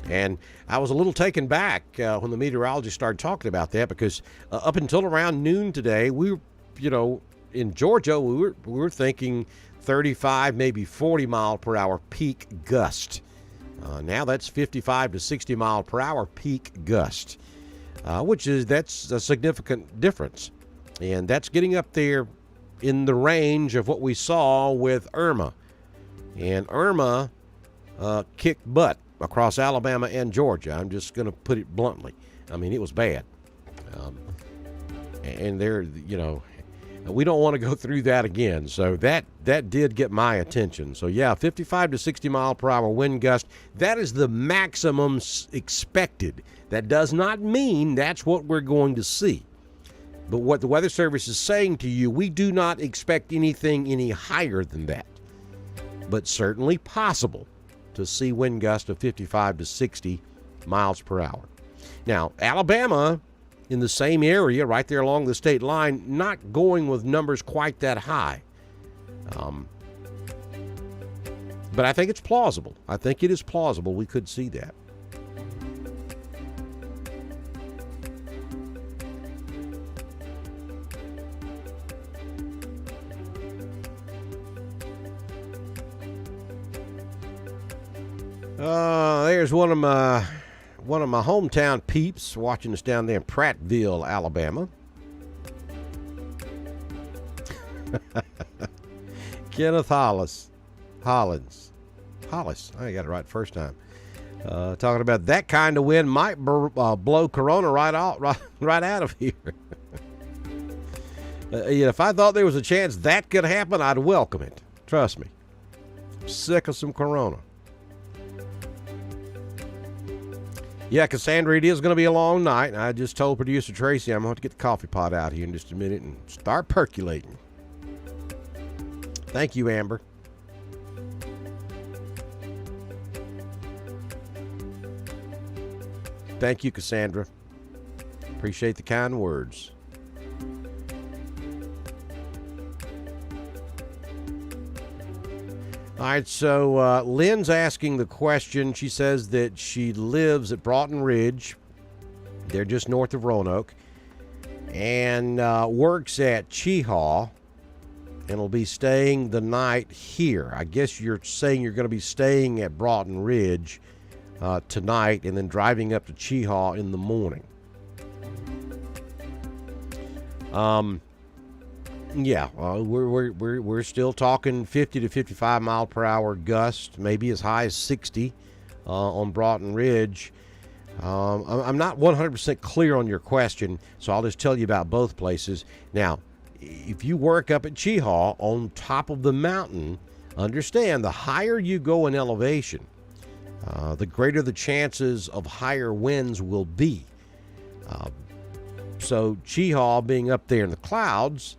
S1: And I was a little taken back when the meteorologist started talking about that, because up until around noon today, we were, in Georgia, we were thinking 35, maybe 40 mile per hour peak gust. Now that's 55 to 60 mile per hour peak gust, that's a significant difference. And that's getting up there in the range of what we saw with Irma. And Irma kicked butt across Alabama and Georgia. I'm just going to put it bluntly. I mean, it was bad. And there, we don't want to go through that again. So that did get my attention. So yeah, 55 to 60 mile per hour wind gust. That is the maximum expected. That does not mean that's what we're going to see. But what the Weather Service is saying to you, we do not expect anything any higher than that. But certainly possible to see wind gusts of 55 to 60 miles per hour. Now, Alabama, in the same area, right there along the state line, not going with numbers quite that high. But I think it's plausible. I think it is plausible we could see that. There's one of one of my hometown peeps watching us down there in Prattville, Alabama. Kenneth Hollis. I got it right the first time. Talking about that kind of wind might blow Corona right out of here. If I thought there was a chance that could happen, I'd welcome it. Trust me. I'm sick of some Corona. Yeah, Cassandra, it is going to be a long night. I just told producer Tracy I'm going to get the coffee pot out here in just a minute and start percolating. Thank you, Amber. Thank you, Cassandra. Appreciate the kind words. All right, so Lynn's asking the question. She says that she lives at Broughton Ridge. They're just north of Roanoke. And works at Cheehaw. And will be staying the night here. I guess you're saying you're going to be staying at Broughton Ridge tonight and then driving up to Cheehaw in the morning. We're still talking 50 to 55 mile per hour gusts, maybe as high as 60 on Broughton Ridge. I'm not 100% clear on your question, so I'll just tell you about both places. Now, if you work up at Cheehaw on top of the mountain, understand the higher you go in elevation, the greater the chances of higher winds will be. So Cheehaw being up there in the clouds,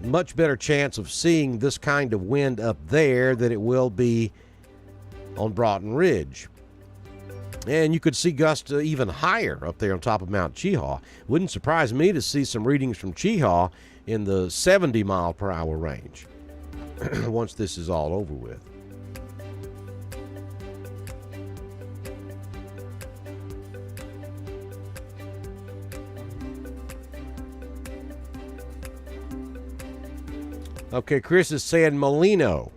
S1: much better chance of seeing this kind of wind up there than it will be on Broughton Ridge. And you could see gusts even higher up there on top of Mount Cheehaw. Wouldn't surprise me to see some readings from Cheehaw in the 70 mile per hour range once this is all over with. Okay, Chris is saying Molino.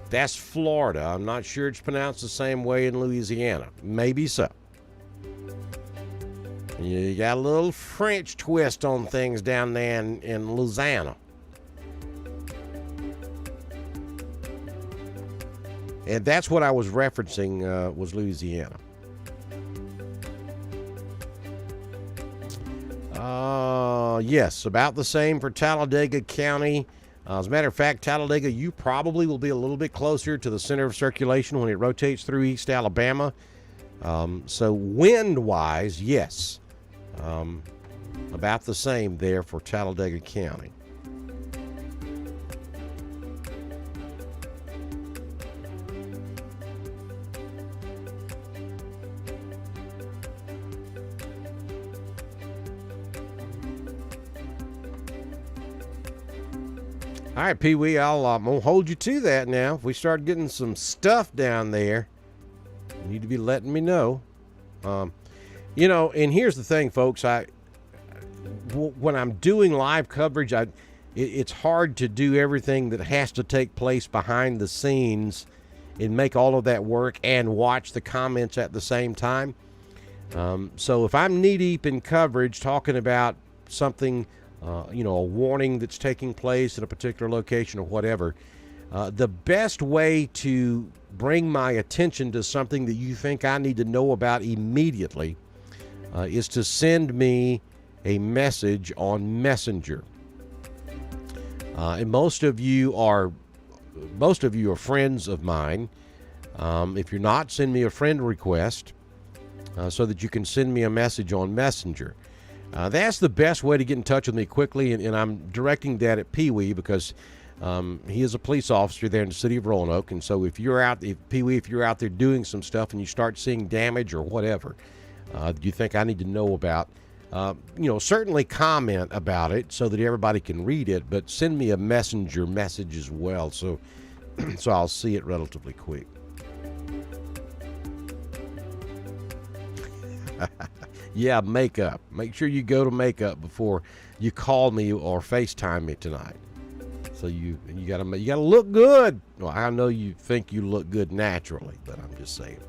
S1: That's Florida. I'm not sure it's pronounced the same way in Louisiana. Maybe so. You got a little French twist on things down there in Louisiana. And that's what I was referencing, was Louisiana. Yes, about the same for Talladega County. As a matter of fact, Talladega, you probably will be a little bit closer to the center of circulation when it rotates through East Alabama. So wind-wise, yes, about the same there for Talladega County. All right, Pee Wee, I'm going to hold you to that now. If we start getting some stuff down there, you need to be letting me know. And here's the thing, folks. When I'm doing live coverage, it's hard to do everything that has to take place behind the scenes and make all of that work and watch the comments at the same time. So if I'm knee-deep in coverage talking about something, a warning that's taking place in a particular location or whatever, the best way to bring my attention to something that you think I need to know about immediately is to send me a message on Messenger. And most of you are friends of mine. If you're not, send me a friend request so that you can send me a message on Messenger. That's the best way to get in touch with me quickly, and I'm directing that at Pee Wee because he is a police officer there in the city of Roanoke. And so if you're out there doing some stuff and you start seeing damage or whatever you think I need to know about, certainly comment about it so that everybody can read it, but send me a messenger message as well so I'll see it relatively quick. Yeah, makeup. Make sure you go to makeup before you call me or FaceTime me tonight. So you gotta look good. Well, I know you think you look good naturally, but I'm just saying.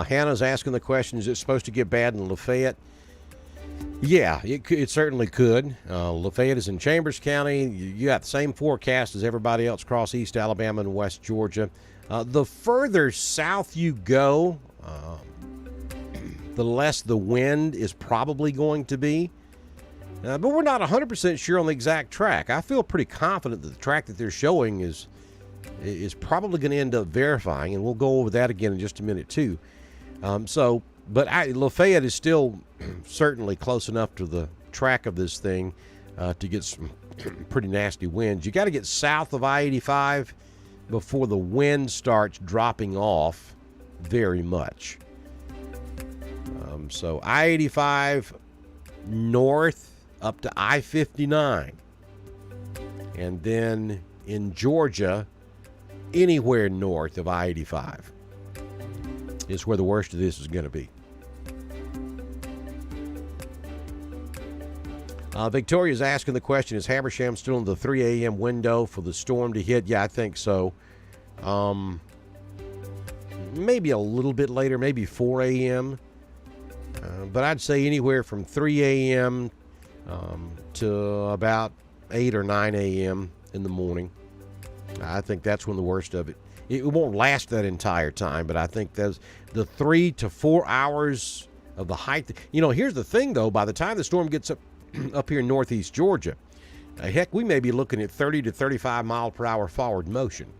S1: Hannah's asking the question, is it supposed to get bad in Lafayette? Yeah, it certainly could. Lafayette is in Chambers County. You got the same forecast as everybody else across East Alabama and West Georgia. The further south you go, the less the wind is probably going to be. But we're not 100% sure on the exact track. I feel pretty confident that the track that they're showing is probably going to end up verifying, and we'll go over that again in just a minute too. But Lafayette is still certainly close enough to the track of this thing to get some pretty nasty winds. You got to get south of I-85 before the wind starts dropping off very much. So I-85 north up to I-59, and then in Georgia, anywhere north of I-85 is where the worst of this is going to be. Victoria's asking the question, is Habersham still in the 3 a.m. window for the storm to hit? Yeah, I think so. Maybe a little bit later, maybe 4 a.m. But I'd say anywhere from 3 a.m. To about 8 or 9 a.m. in the morning. I think that's when the worst of it. It won't last that entire time, but I think there's the 3 to 4 hours of the height. Here's the thing, though. By the time the storm gets up here in northeast Georgia, heck, we may be looking at 30 to 35 mile per hour forward motion.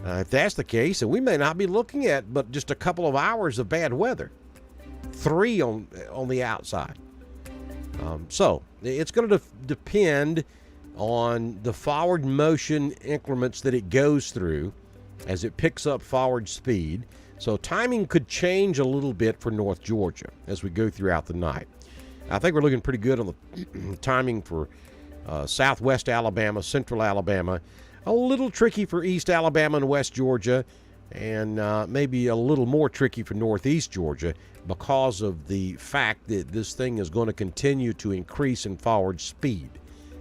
S1: If that's the case, we may not be looking at but just a couple of hours of bad weather. 3 on the outside. So it's going to depend on the forward motion increments that it goes through as it picks up forward speed. So timing could change a little bit for North Georgia as we go throughout the night. I think we're looking pretty good on the timing for southwest Alabama, central Alabama. A little tricky for East Alabama and West Georgia, and maybe a little more tricky for northeast Georgia because of the fact that this thing is going to continue to increase in forward speed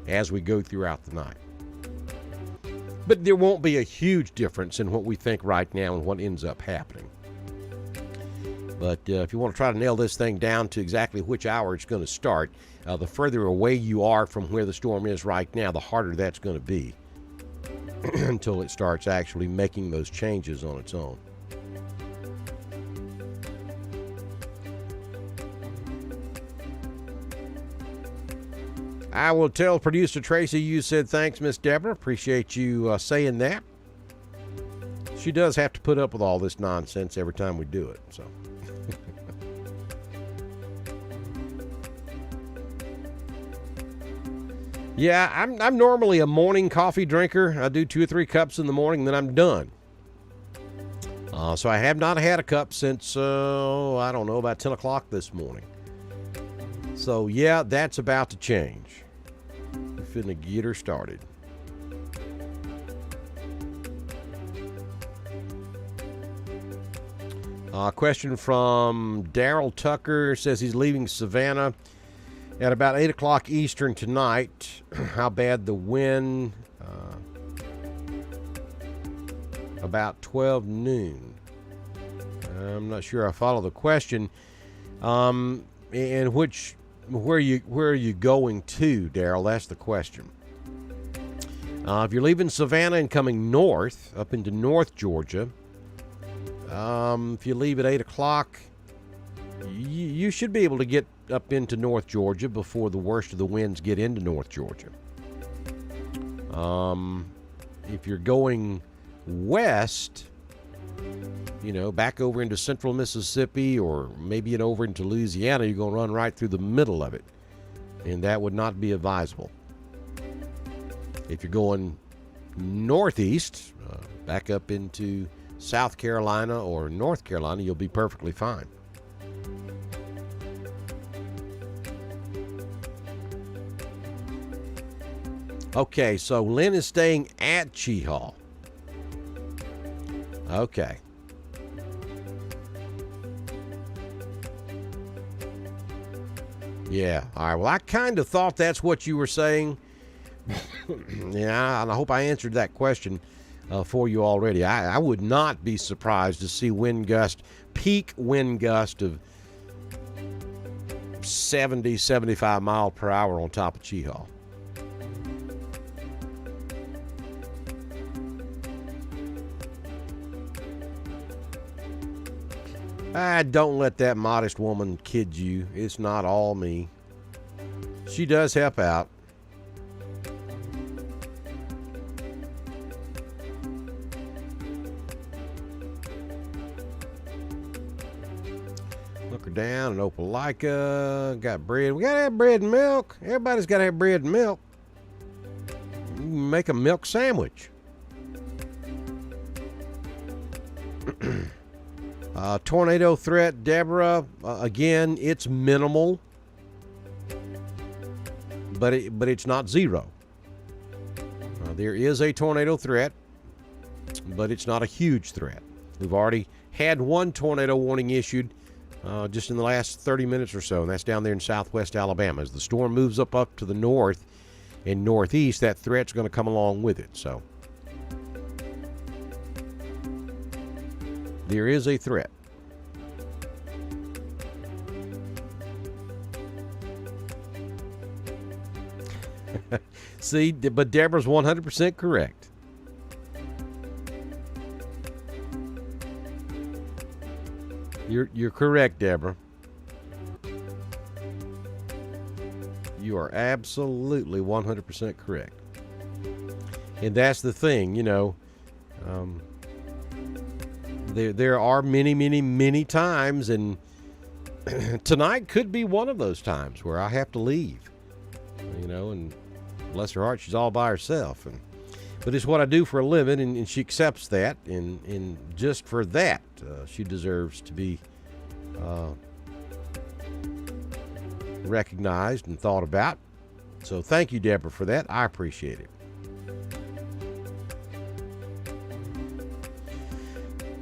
S1: as we go throughout the night. But there won't be a huge difference in what we think right now and what ends up happening. But if you want to try to nail this thing down to exactly which hour it's going to start, the further away you are from where the storm is right now, the harder that's going to be until it starts actually making those changes on its own. I will tell producer Tracy you said thanks, Miss Deborah. Appreciate you saying that. She does have to put up with all this nonsense every time we do it. So, yeah, I'm normally a morning coffee drinker. I do 2 or 3 cups in the morning, then I'm done. So I have not had a cup since I don't know, about 10 o'clock this morning. So yeah, that's about to change. We're finna get her started. Question from Daryl Tucker. Says he's leaving Savannah at about 8 o'clock Eastern tonight. How bad the wind? About 12 noon. I'm not sure I follow the question. And where are you going to, Daryl? That's the question. If you're leaving Savannah and coming north, up into North Georgia, if you leave at 8 o'clock, you should be able to get up into North Georgia before the worst of the winds get into North Georgia. If you're going west, back over into central Mississippi or maybe over into Louisiana, you're going to run right through the middle of it, and that would not be advisable. If you're going northeast, back up into South Carolina or North Carolina, you'll be perfectly fine. Okay, so Lynn is staying at Cheehaw. Okay. Yeah. All right. Well, I kind of thought that's what you were saying. Yeah, and I hope I answered that question for you already. I would not be surprised to see peak wind gust of 70, 75 mile per hour on top of Cheehaw. Don't let that modest woman kid you. It's not all me. She does help out. Look her down, an Opelika. Got bread. We gotta have bread and milk. Everybody's gotta have bread and milk. You can make a milk sandwich. Tornado threat, Deborah. Again, it's minimal, but it's not zero. There is a tornado threat, but it's not a huge threat. We've already had one tornado warning issued just in the last 30 minutes or so, and that's down there in southwest Alabama. As the storm moves up to the north and northeast, that threat's going to come along with it. So there is a threat. See, but Deborah's 100% correct. You're correct, Deborah. You are absolutely 100% correct. And that's the thing, there are many times, and tonight could be one of those times where I have to leave, and bless her heart, she's all by herself. But it's what I do for a living, and she accepts that, and just for that, she deserves to be recognized and thought about. So thank you, Deborah, for that. I appreciate it.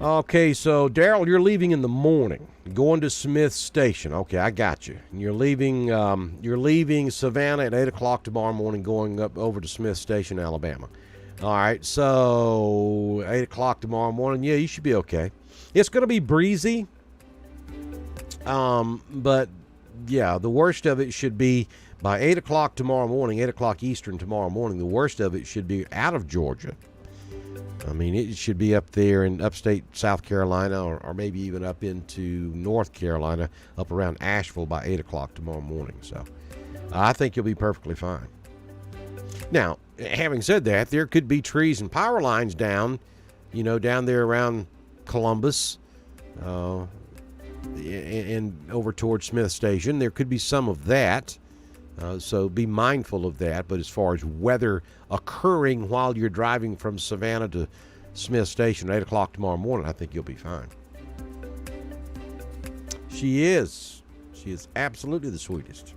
S1: Okay, so Daryl, you're leaving in the morning, going to Smith Station. Okay, I got you. And you're leaving Savannah at 8 o'clock tomorrow morning, going up over to Smith Station, Alabama. All right, so 8 o'clock tomorrow morning. Yeah, you should be okay. It's going to be breezy, but yeah, the worst of it should be by 8 o'clock tomorrow morning, 8 o'clock Eastern tomorrow morning. The worst of it should be out of Georgia. I mean, it should be up there in upstate South Carolina, or maybe even up into North Carolina, up around Asheville by 8 o'clock tomorrow morning. So I think you'll be perfectly fine. Now, having said that, there could be trees and power lines down there around Columbus and over towards Smith Station. There could be some of that. So be mindful of that. But as far as weather occurring while you're driving from Savannah to Smith Station at 8 o'clock tomorrow morning, I think you'll be fine. She is absolutely the sweetest.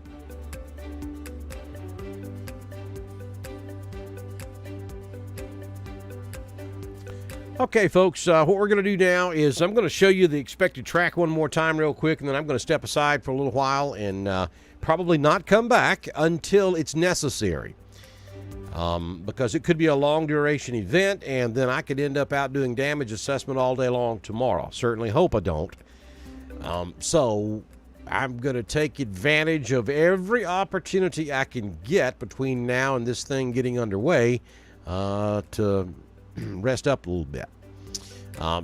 S1: Okay, folks, what we're going to do now is I'm going to show you the expected track one more time real quick, and then I'm going to step aside for a little while and probably not come back until it's necessary, because it could be a long-duration event, and then I could end up out doing damage assessment all day long tomorrow. Certainly hope I don't. So I'm going to take advantage of every opportunity I can get between now and this thing getting underway to rest up a little bit.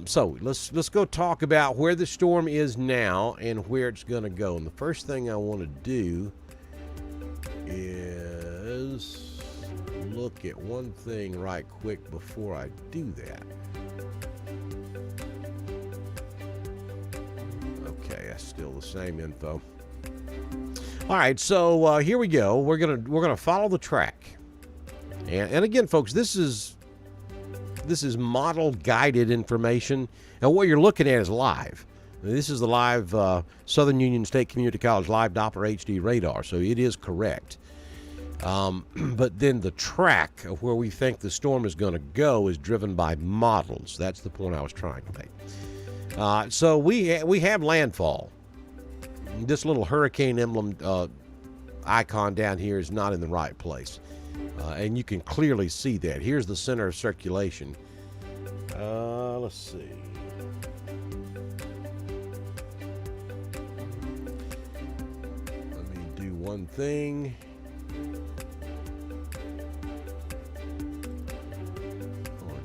S1: So let's go talk about where the storm is now and where it's going to go. And the first thing I want to do is look at one thing right quick before I do that. Okay, that's still the same info. All right, so here we go. We're gonna follow the track, and again, folks, this is model guided information, and what you're looking at is live. This is the live Southern Union State Community College live Doppler HD radar, so it is correct. But then the track of where we think the storm is going to go is driven by models. That's the point I was trying to make. So we have landfall. This little hurricane emblem icon down here is not in the right place. And you can clearly see that. Here's the center of circulation. Let's see. Let me do one thing.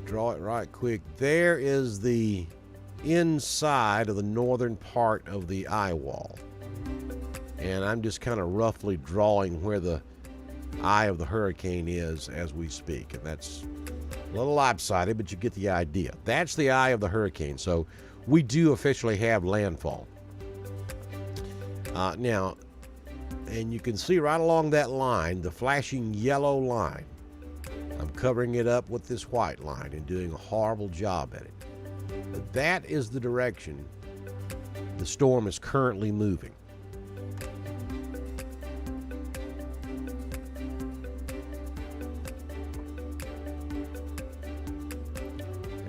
S1: Draw it right quick. There is the inside of the northern part of the eye wall. And I'm just kind of roughly drawing where the eye of the hurricane is as we speak. And that's a little lopsided, but you get the idea. That's the eye of the hurricane. So we do officially have landfall. Now, and you can see right along that line, the flashing yellow line. I'm covering it up with this white line and doing a horrible job at it. But that is the direction the storm is currently moving.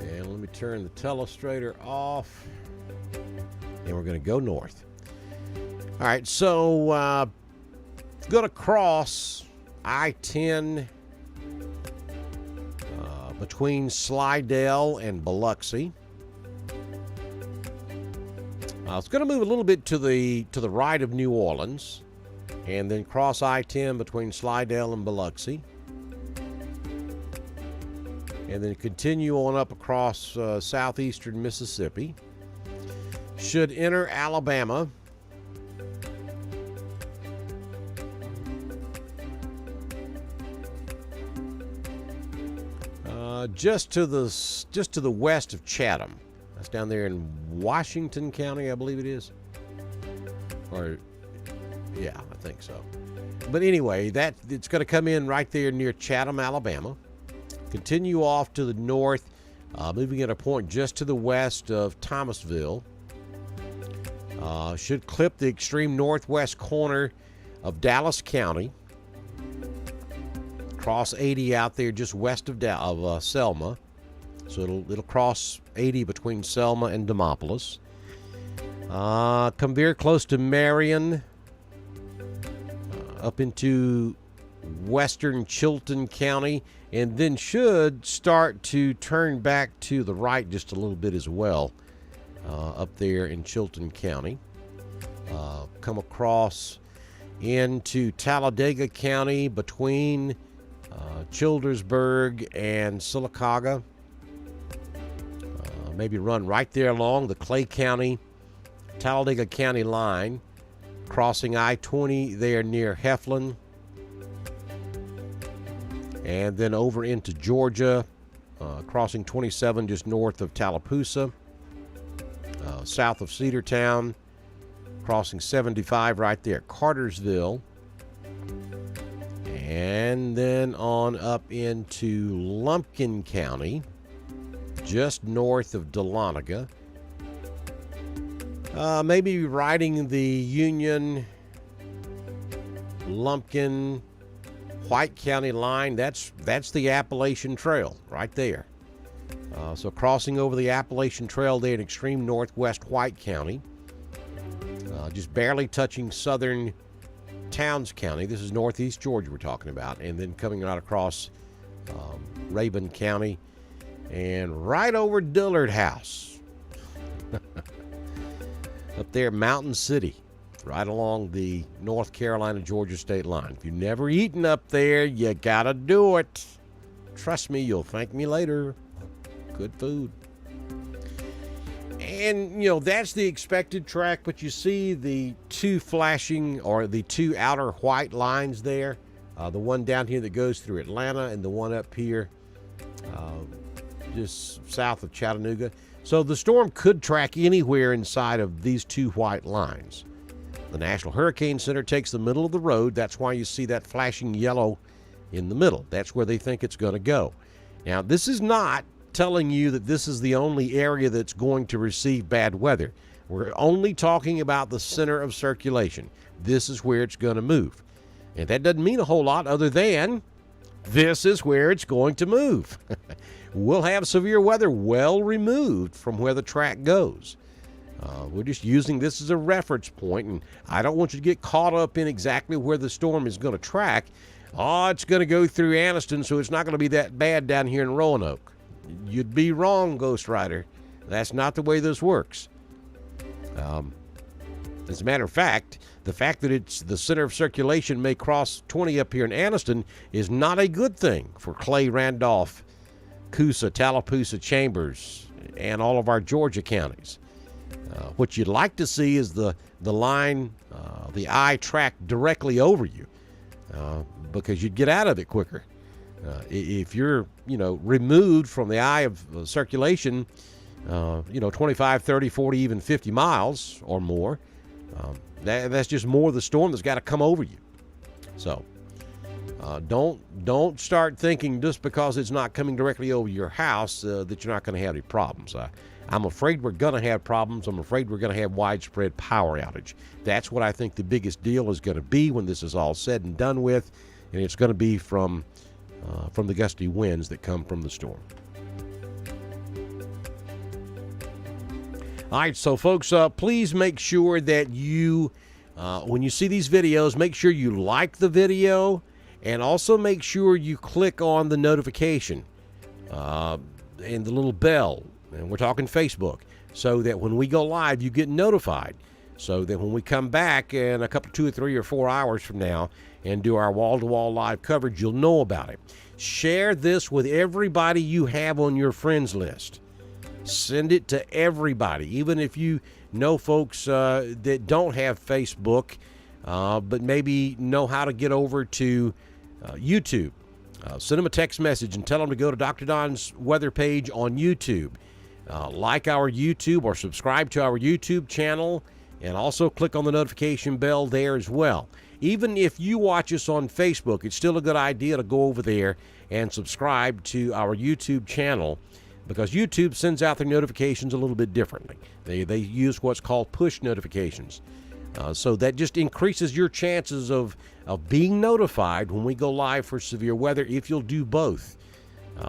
S1: And let me turn the telestrator off. And we're going to go north. All right, so going to cross I-10 between Slidell and Biloxi. It's going to move a little bit to the right of New Orleans, and then cross I-10 between Slidell and Biloxi, and then continue on up across southeastern Mississippi. Should enter Alabama. Just to the west of Chatham. That's down there in Washington County, I believe it is. Or, yeah, I think so. But anyway, it's going to come in right there near Chatham, Alabama. Continue off to the north, moving at a point just to the west of Thomasville. Should clip the extreme northwest corner of Dallas County. Cross 80 out there just west of Selma. So it'll cross 80 between Selma and Demopolis. Come very close to Marion, up into western Chilton County, and then should start to turn back to the right just a little bit as well, up there in Chilton County. Come across into Talladega County between Childersburg and Sylacauga. Maybe run right there along the Clay County, Talladega County line, crossing I-20 there near Heflin, and then over into Georgia, crossing 27 just north of Tallapoosa, south of Cedartown, crossing 75 right there, Cartersville, and then on up into Lumpkin County, just north of Dahlonega. Maybe riding the Union, Lumpkin, White County line. That's the Appalachian Trail right there. So crossing over the Appalachian Trail there in extreme northwest White County. Just barely touching southern Towns County. This is northeast Georgia we're talking about. And then coming right across Rabun County and right over Dillard House. Up there, Mountain City, right along the North Carolina-Georgia state line. If you've never eaten up there, you gotta do it. Trust me, you'll thank me later. Good food. And, that's the expected track, but you see the two flashing, or the two outer white lines there. The one down here that goes through Atlanta and the one up here just south of Chattanooga. So the storm could track anywhere inside of these two white lines. The National Hurricane Center takes the middle of the road. That's why you see that flashing yellow in the middle. That's where they think it's going to go. Now, this is not telling you that this is the only area that's going to receive bad weather. We're only talking about the center of circulation. This is where it's going to move. And that doesn't mean a whole lot other than this is where it's going to move. We'll have severe weather well removed from where the track goes. We're just using this as a reference point, and I don't want you to get caught up in exactly where the storm is going to track. Oh, it's going to go through Anniston, so it's not going to be that bad down here in Roanoke. You'd be wrong, Ghost Rider. That's not the way this works. As a matter of fact, the fact that it's the center of circulation may cross 20 up here in Anniston is not a good thing for Clay, Randolph, Coosa, Tallapoosa, Chambers, and all of our Georgia counties. What you'd like to see is the line, the eye track directly over you, because you'd get out of it quicker. If you're, removed from the eye of circulation, 25, 30, 40, even 50 miles or more, that's just more of the storm that's got to come over you. So don't start thinking just because it's not coming directly over your house that you're not going to have any problems. I'm afraid we're going to have problems. I'm afraid we're going to have widespread power outage. That's what I think the biggest deal is going to be when this is all said and done with, and it's going to be from the gusty winds that come from the storm. All right, so folks, please make sure that you, when you see these videos, make sure you like the video, and also make sure you click on the notification and the little bell, and we're talking Facebook, so that when we go live, you get notified, so that when we come back in a couple, 2 or 3 or 4 hours from now and do our wall-to-wall live coverage, you'll know about it. Share this with everybody you have on your friends list. Send it to everybody, even if you know folks that don't have Facebook, but maybe know how to get over to YouTube. Send them a text message and tell them to go to Dr. Don's weather page on YouTube. Like our YouTube or subscribe to our YouTube channel, and also click on the notification bell there as well. Even if you watch us on Facebook, it's still a good idea to go over there and subscribe to our YouTube channel, because YouTube sends out their notifications a little bit differently. They use what's called push notifications. So that just increases your chances of being notified when we go live for severe weather if you'll do both.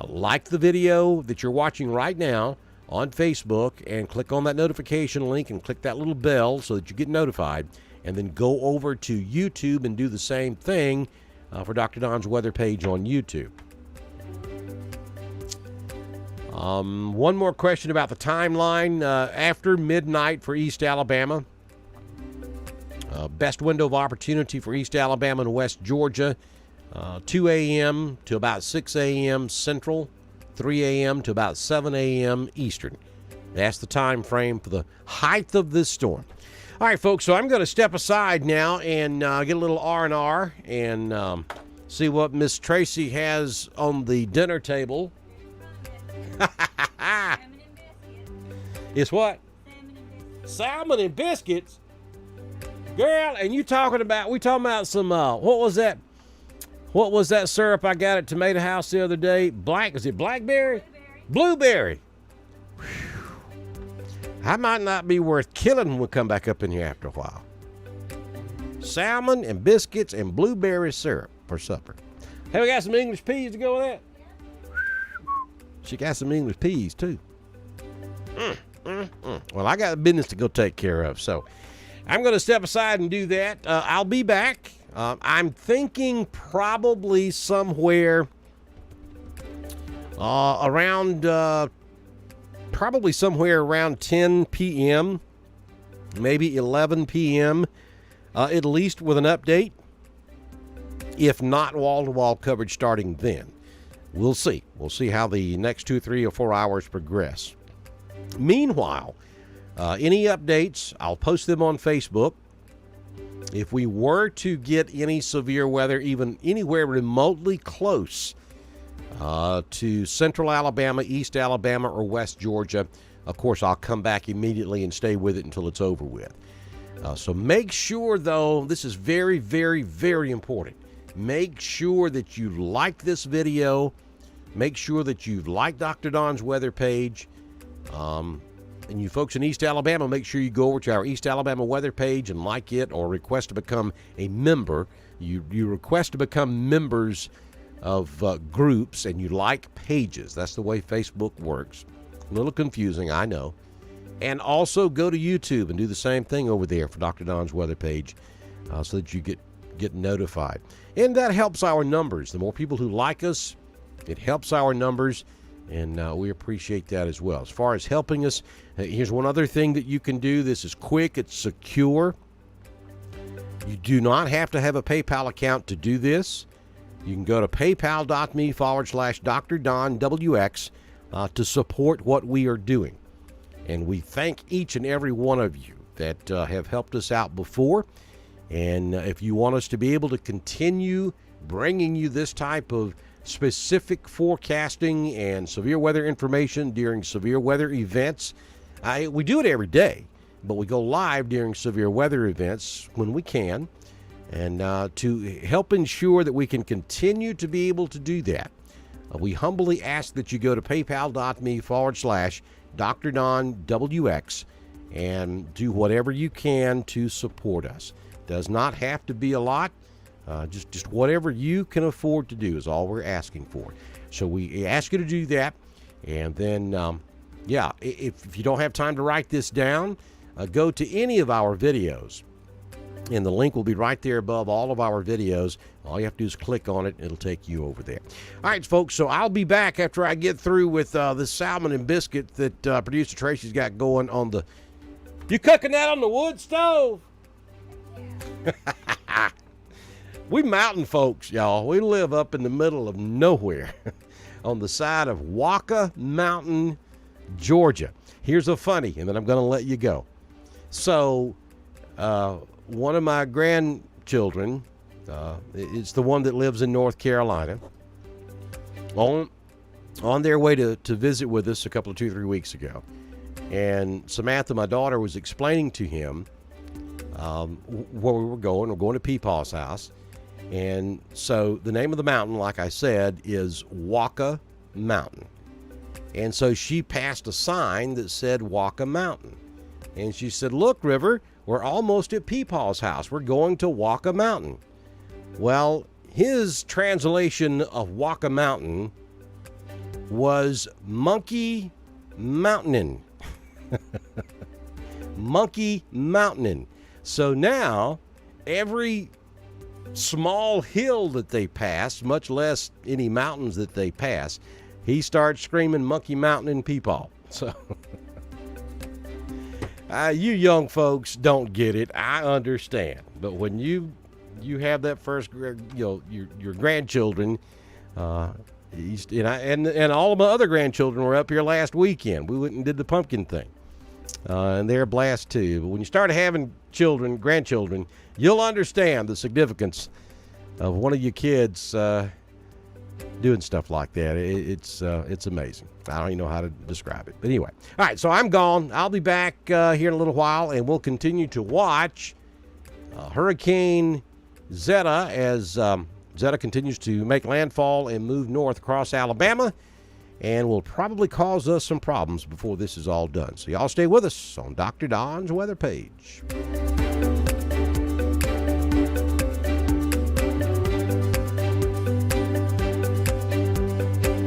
S1: Like the video that you're watching right now on Facebook and click on that notification link and click that little bell so that you get notified, and then go over to YouTube and do the same thing for Dr. Don's weather page on YouTube. One more question about the timeline. After midnight for East Alabama, best window of opportunity for East Alabama and West Georgia, 2 a.m. to about 6 a.m. Central, 3 a.m. to about 7 a.m. Eastern. That's the time frame for the height of this storm. All right, folks, so I'm going to step aside now and get a little R&R and see what Miss Tracy has on the dinner table. It's what? Salmon and biscuits. Girl, and we talking about some, what was that? What was that syrup I got at Tomato House the other day? Is it blackberry? Blueberry. Whew. I might not be worth killing when we come back up in here after a while. Salmon and biscuits and blueberry syrup for supper. Hey, we got some English peas to go with that? She got some English peas, too. Well, I got business to go take care of, so I'm going to step aside and do that. I'll be back. I'm thinking probably somewhere around 10 p.m., maybe 11 p.m., at least with an update, if not wall-to-wall coverage starting then. We'll see. We'll see how the next 2, 3, or 4 hours progress. Meanwhile, any updates, I'll post them on Facebook. If we were to get any severe weather, even anywhere remotely close to central Alabama, East Alabama, or West Georgia, of course, I'll come back immediately and stay with it until it's over with. So make sure, though, this is very, very, very important. Make sure that you like this video. Make sure that you like Dr. Don's weather page. And you folks in East Alabama, make sure you go over to our East Alabama weather page and like it, or request to become a member You request to become members of groups, and you like pages. That's the way Facebook works. A little confusing, I know. And also go to YouTube and do the same thing over there for Dr. Don's weather page, so that you get notified. And that helps our numbers. The more people who like us, it helps our numbers, and we appreciate that as well. As far as helping us, here's one other thing that you can do. This is quick. It's secure. You do not have to have a PayPal account to do this. You can go to paypal.me/Dr. Don WX to support what we are doing. And we thank each and every one of you that have helped us out before. And if you want us to be able to continue bringing you this type of specific forecasting and severe weather information during severe weather events, we do it every day, but we go live during severe weather events when we can. And to help ensure that we can continue to be able to do that, we humbly ask that you go to paypal.me/Dr. Don WX and do whatever you can to support us. Does not have to be a lot. Just whatever you can afford to do is all we're asking for. So we ask you to do that. And then, if you don't have time to write this down, go to any of our videos. And the link will be right there above all of our videos. All you have to do is click on it, and it'll take you over there. All right, folks, so I'll be back after I get through with this salmon and biscuit that Producer Tracy's got going on the... You cooking that on the wood stove? Yeah. We mountain folks, y'all. We live up in the middle of nowhere on the side of Waka Mountain, Georgia. Here's a funny, and then I'm going to let you go. So... one of my grandchildren, it's the one that lives in North Carolina, on their way to visit with us a couple of 2-3 weeks ago. And Samantha, my daughter, was explaining to him where we were going. We're going to Peepaw's house. And so the name of the mountain, like I said, is Waka Mountain. And so she passed a sign that said Waka Mountain. And she said, "Look, River, we're almost at Peepaw's house. We're going to Waka Mountain." Well, his translation of Waka Mountain was Monkey Mountain. Monkey Mountain. So now, every small hill that they pass, much less any mountains that they pass, he starts screaming Monkey Mountain in Peepaw. So... you young folks don't get it. I understand. But when you have that first, your grandchildren, and all of my other grandchildren were up here last weekend. We went and did the pumpkin thing. And they're a blast too. But when you start having grandchildren, you'll understand the significance of one of your kids doing stuff like that. It's amazing. I don't even know how to describe it. But anyway. All right, so I'm gone. I'll be back here in a little while, and we'll continue to watch Hurricane Zeta as Zeta continues to make landfall and move north across Alabama, and will probably cause us some problems before this is all done. So y'all stay with us on Dr. Don's weather page.